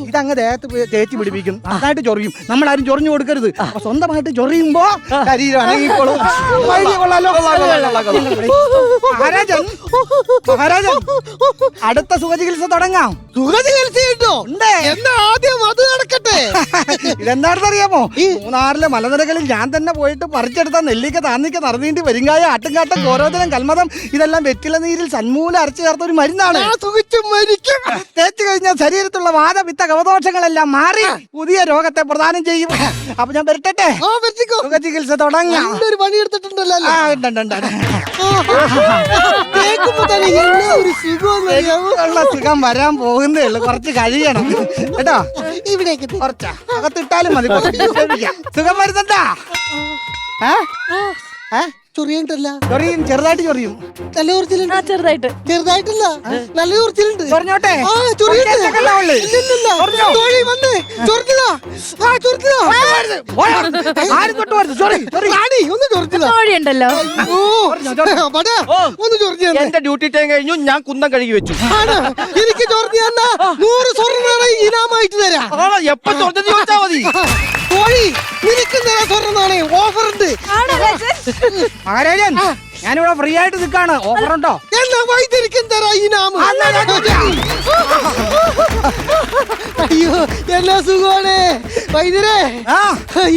ഇതങ്ങ് ദേഹത്ത് തേച്ച് പിടിപ്പിക്കും, നന്നായിട്ട് ചൊറിയും. നമ്മളാരും ചൊറിഞ്ഞു കൊടുക്കരുത്. അപ്പൊ സ്വന്തമായിട്ട് ചൊറിയുമ്പോ ശരീരം അനങ്ങിക്കോളും. മഹാരാജൻ, മഹാരാജൻ, അടുത്ത സുഖചികിത്സ തുടങ്ങാം. സുഖചികിത്സ കിട്ടോ? എന്നാ ആദ്യം അത് നടക്കട്ടെ. ഇതെന്താണെന്ന് അറിയാമോ? ഈ മൂന്നാറിലെ മലനിരകളിൽ ഞാൻ തന്നെ പോയിട്ട് പറിച്ചെടുത്ത നെല്ലിക്ക, താന്നിക്ക, നറുനീണ്ടി, പെരിങ്കായ, ആട്ടുംകാട്ടം, കോരോചനം, കൽമതം ഇതെല്ലാം വെറ്റില നീരിൽ സന്മൂലം അരച്ചു ചേർത്ത ഒരു മരുന്നാണ്. തേച്ചു കഴിഞ്ഞാൽ ശരീരത്തിലുള്ള വാദപിത്ത കവദോഷങ്ങളെല്ലാം മാറി പുതിയ രോഗത്തെ പ്രദാനം ചെയ്യും. അപ്പൊ ഞാൻ വരട്ടെ, സുഖചികിത്സ തുടങ്ങാം. പണിയെടുത്തിട്ടുണ്ടല്ലോ. സുഖം വരാൻ പോകുന്നേ ഉള്ളു, കുറച്ച് കഴിയണം കേട്ടോ. ഇവിടേക്ക് കുറച്ച് അകത്തിട്ടാലും മതി. സുഖം വരുന്നുണ്ടാ? ചൊറിയണ്ടല്ല. ചൊറിയും, ചെറുതായിട്ട് ചൊറിയും. നല്ല ചൊറിച്ചിലുണ്ട്. ചെറുതായിട്ട്. ചെറുതായിട്ടല്ല, നല്ല ചൊറിച്ചിലുണ്ട്. ചൊറിഞ്ഞോട്ടെ? ആ, ചൊറിയുണ്ട്. ചെറുതായിട്ടല്ലേ ഉള്ളു? ഇല്ലില്ലില്ല. ചൊറിഞ്ഞോ? തൊഴി വന്ന് ചൊറിഞ്ഞതാ. ആ, ചൊറിഞ്ഞതാ. ആരും തൊട്ട് വരുത്. ചൊറി, ചൊറി. റാണി, ഒന്ന് ചൊറിഞ്ഞതാ. ഉണ്ടല്ലോ. അയ്യോ, പടാ, ഒന്ന് ചൊറിഞ്ഞു തന്നെ. എന്റെ ഡ്യൂട്ടി ടൈം കഴിഞ്ഞു, ഞാൻ കുന്തം കഴുകി വെച്ചു. ആണ്. എനിക്ക് ചൊറിഞ്ഞു തന്നാ 100 സ്വർണ്ണ ഇനാമായിട്ട് തരാം. എപ്പോ തുറന്നു ചോദിച്ചാ മതി. കോഴി, നിനക്ക് തരാം സ്വർണ്ണ നാണയം. ഓഫർ ഉണ്ട്. മഹാരാജൻ, ഞാനിവിടെ ഫ്രീ ആയിട്ട് നിൽക്കാണ്. ഓഫർ ഉണ്ടോ? എന്നാ വൈദ്യരിക്കും തരാം ഇനാമ്. അയ്യോ, എന്നാ സുഖമാണ് വൈദ്യരെ.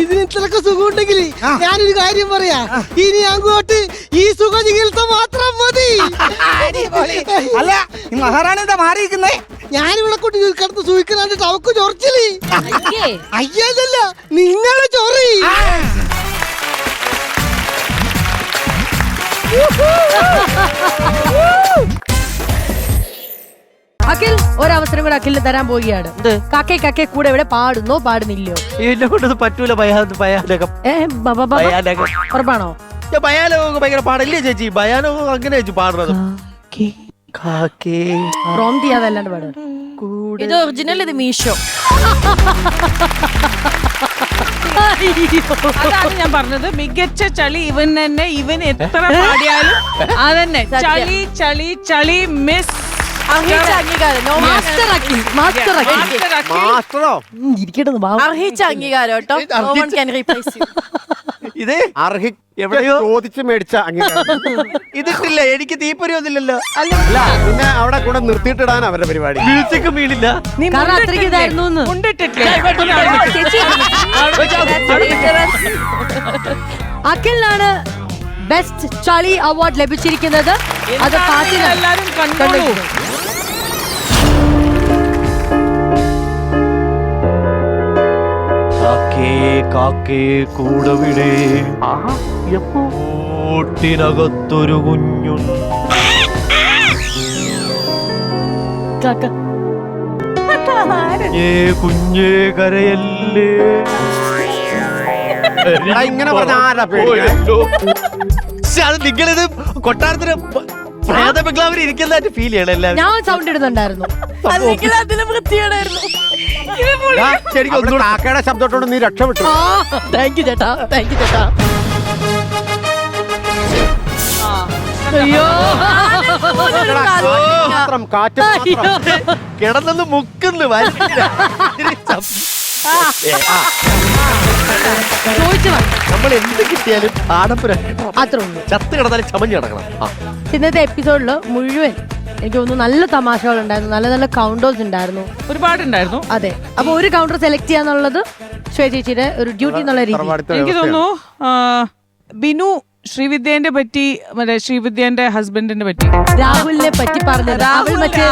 ഇതിന് ഇത്രയൊക്കെ സുഖം ഉണ്ടെങ്കിൽ ഞാനൊരു കാര്യം പറയാ. ഇനി അങ്ങോട്ട് ഈ സുഖ ചികിത്സ മാത്രം മതി. അല്ല, ഈ മഹാറാണി എന്താ മാറിയിരിക്കുന്നേ? ഞാനിവിടെ കൊണ്ട് കിടന്ന് സൂയിക്കലാണ്ടിട്ട് അവക്ക് ചൊറിച്ചില്. അയ്യല്ല, നിങ്ങളെ ചൊറി. അഖിൽ, ഒരവസരം കൂടെ അഖിലിന് തരാൻ പോവുകയാണ്. കാക്കേ കാക്കേ കൂടെ ഇവിടെ പാടുന്നോ പാടുന്നില്ലയോ? എന്നെ കൊണ്ടത് പറ്റൂല. ഭയാനകം. ഉറപ്പാണോ? ഭയാനകം ഭയങ്കര പാടല്ലേ ചേച്ചി? ഭയാനകം അങ്ങനെ ചേച്ചി പാടുന്നത്. പ്രോംപ്റ്റ് ചെയ്യാതല്ലാണ്ട് പാടുക. ഇത് ഒറിജിനൽ, ഇത് മീഷോ. അതാണ് ഞാൻ പറഞ്ഞത്. മികച്ച ചളി ഇവൻ തന്നെ. ഇവൻ എത്ര പാടിയാലും അതന്നെ ചളി ചളി ചളി മിസ്. അർഹിച്ച അംഗീകാരം. Master Akhil, master Akhil. മാസ്റ്ററോ? അർഹിച്ച അംഗീകാരം കേട്ടോ. No one can replace you. ഇത് അർഹി എവിടെയോ ചോദിച്ച് മേടിച്ച അംഗീകാരം. ഇതിട്ടില്ല. എനിക്ക് തീപ്പൊരി ഒന്നില്ലല്ലോ. അല്ല, പിന്നെ അവിടെ കൂടെ നിർത്തിയിട്ടിടാൻ അവരുടെ പരിപാടി. മ്യൂസിക് വീണില്ല. കാരണം അത്രയ്ക്ക് ഇതായിരുന്നു എന്ന്. അഖിലിനാണ് ബെസ്റ്റ് ചളി അവാർഡ് ലഭിച്ചിരിക്കുന്നത്. അത് പാട്ടിന് എല്ലാരും കണ്ടോളൂ. കാക്കേ കൂടവിടെ കൂട്ടിനകത്തൊരു കുഞ്ഞുണ്ട്. കുഞ്ഞേ കരയല്ലേ. ഇങ്ങനെ പറഞ്ഞ ആരാ പേടി? അത് നിങ്ങളിത് കൊട്ടാരത്തിന് പ്രേതബംഗ്ലാവിൽ ഇരിക്കുന്നതായിട്ട് ഫീൽ ചെയ്യണം എല്ലാവരും. ഞാൻ സൗണ്ട് ഇടുന്നുണ്ടായിരുന്നു. ശരിക്കും അവിടെ കാക്കയുടെ ശബ്ദത്തോട് നീ രക്ഷപ്പെട്ടു. താങ്ക് യു ചേട്ടാ, താങ്ക് യു ചേട്ടാ. അയ്യോ, മാത്രം കാറ്റ് മാത്രം. കിടന്നു മുക്കുന്നു. നമ്മൾ എന്ത് കിട്ടിയാലും ആടപ്പുര അത്രേ ഉള്ളൂ. ചത്ത് കിടന്നാലും ചമഞ്ഞ് കിടക്കണം. ഇന്നത്തെ എപ്പിസോഡില് മുഴുവൻ എനിക്ക് തോന്നുന്നു നല്ല തമാശകൾ ഉണ്ടായിരുന്നു, നല്ല നല്ല കൗണ്ടേഴ്സ് ഉണ്ടായിരുന്നു, ഒരുപാടുണ്ടായിരുന്നു. അതെ. അപ്പൊ ഒരു കൗണ്ടർ സെലക്ട് ചെയ്യാന്നുള്ളത് ശ്വേത ചേച്ചിയുടെ ഒരു ഡ്യൂട്ടി എന്നുള്ള രീതി. എനിക്ക് തോന്നുന്നു ബിനു ശ്രീവിദ്യേന്റെ പറ്റി, മറ്റേ ശ്രീവിദ്യന്റെ ഹസ്ബൻഡിനെ പറ്റി, രാഹുലിനെ പറ്റി പറഞ്ഞത്. രാഹുൽ മറ്റേ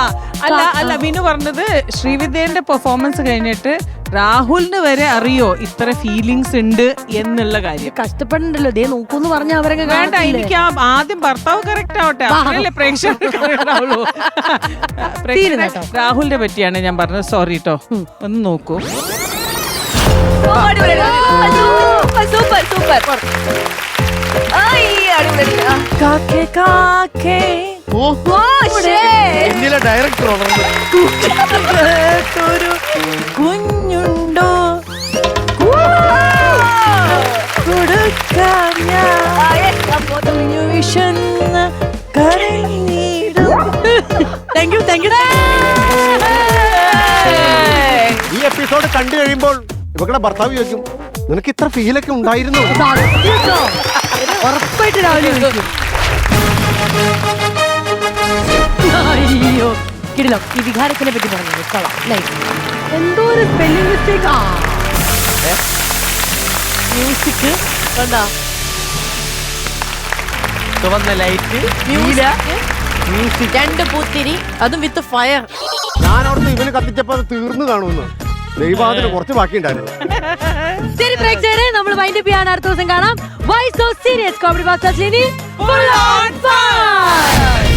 അല്ല ബിനു പറഞ്ഞത് ശ്രീവിദ്യന്റെ പെർഫോമൻസ് കഴിഞ്ഞിട്ട് രാഹുലിന് വരെ അറിയോ ഇത്ര ഫീലിങ്സ് ഉണ്ട് എന്നുള്ള കാര്യം. കഷ്ടപ്പെടണ്ടല്ലോ, ദേ നോക്കൂന്ന് പറഞ്ഞ അവരൊക്കെ വേണ്ട, എനിക്ക് ആദ്യം ഭർത്താവ് കറക്റ്റ് ആവട്ടെ, അല്ലേ പ്രേക്ഷകർ രാഹുലിനെ പറ്റിയാണ് ഞാൻ പറഞ്ഞത്. സോറി കേട്ടോ, ഒന്ന് നോക്കൂ. Super super. ഡയറക്ടർ കുഞ്ഞുണ്ടോ താങ്ക് യു, താങ്ക് യു. ഈ എപ്പിസോഡ് കണ്ടു കഴിയുമ്പോൾ ഇവരുടെ ഭർത്താവ് ചോദിക്കും, നിനക്ക് ഇത്ര ഫീലൊക്കെ ഉണ്ടായിരുന്നു? ഉറപ്പായിട്ട് രാവിലെ വിളിക്കും. അയ്യോ കിടിലോ. ഈ വികാരത്തിനെ പറ്റി പറഞ്ഞത് കൊള്ളാം. എന്തോ ഒരു സ്പെല്ലിംഗ് മിസ്റ്റേക്ക്. മ്യൂസിക് കണ്ടാ, ചുവന്ന ലൈറ്റ്, മ്യൂസിക്, രണ്ട് പൂത്തിരി, അതും വിത്ത് ഫയർ. ഞാൻ അവിടുന്ന് ഇവന് കത്തിച്ചപ്പോ അത് തീർന്നു കാണുമെന്ന്. ദൈവാദിന് കുറച്ച് ബാക്കിയുണ്ടായിരുന്നു. ശരി പ്രേക്ഷകരെ, നമ്മൾ വൈൻഡപ്പ് ചെയ്യാൻ അടുത്ത ദിവസം കാണാം. Why so serious? Comedy Masters Lini full on fun.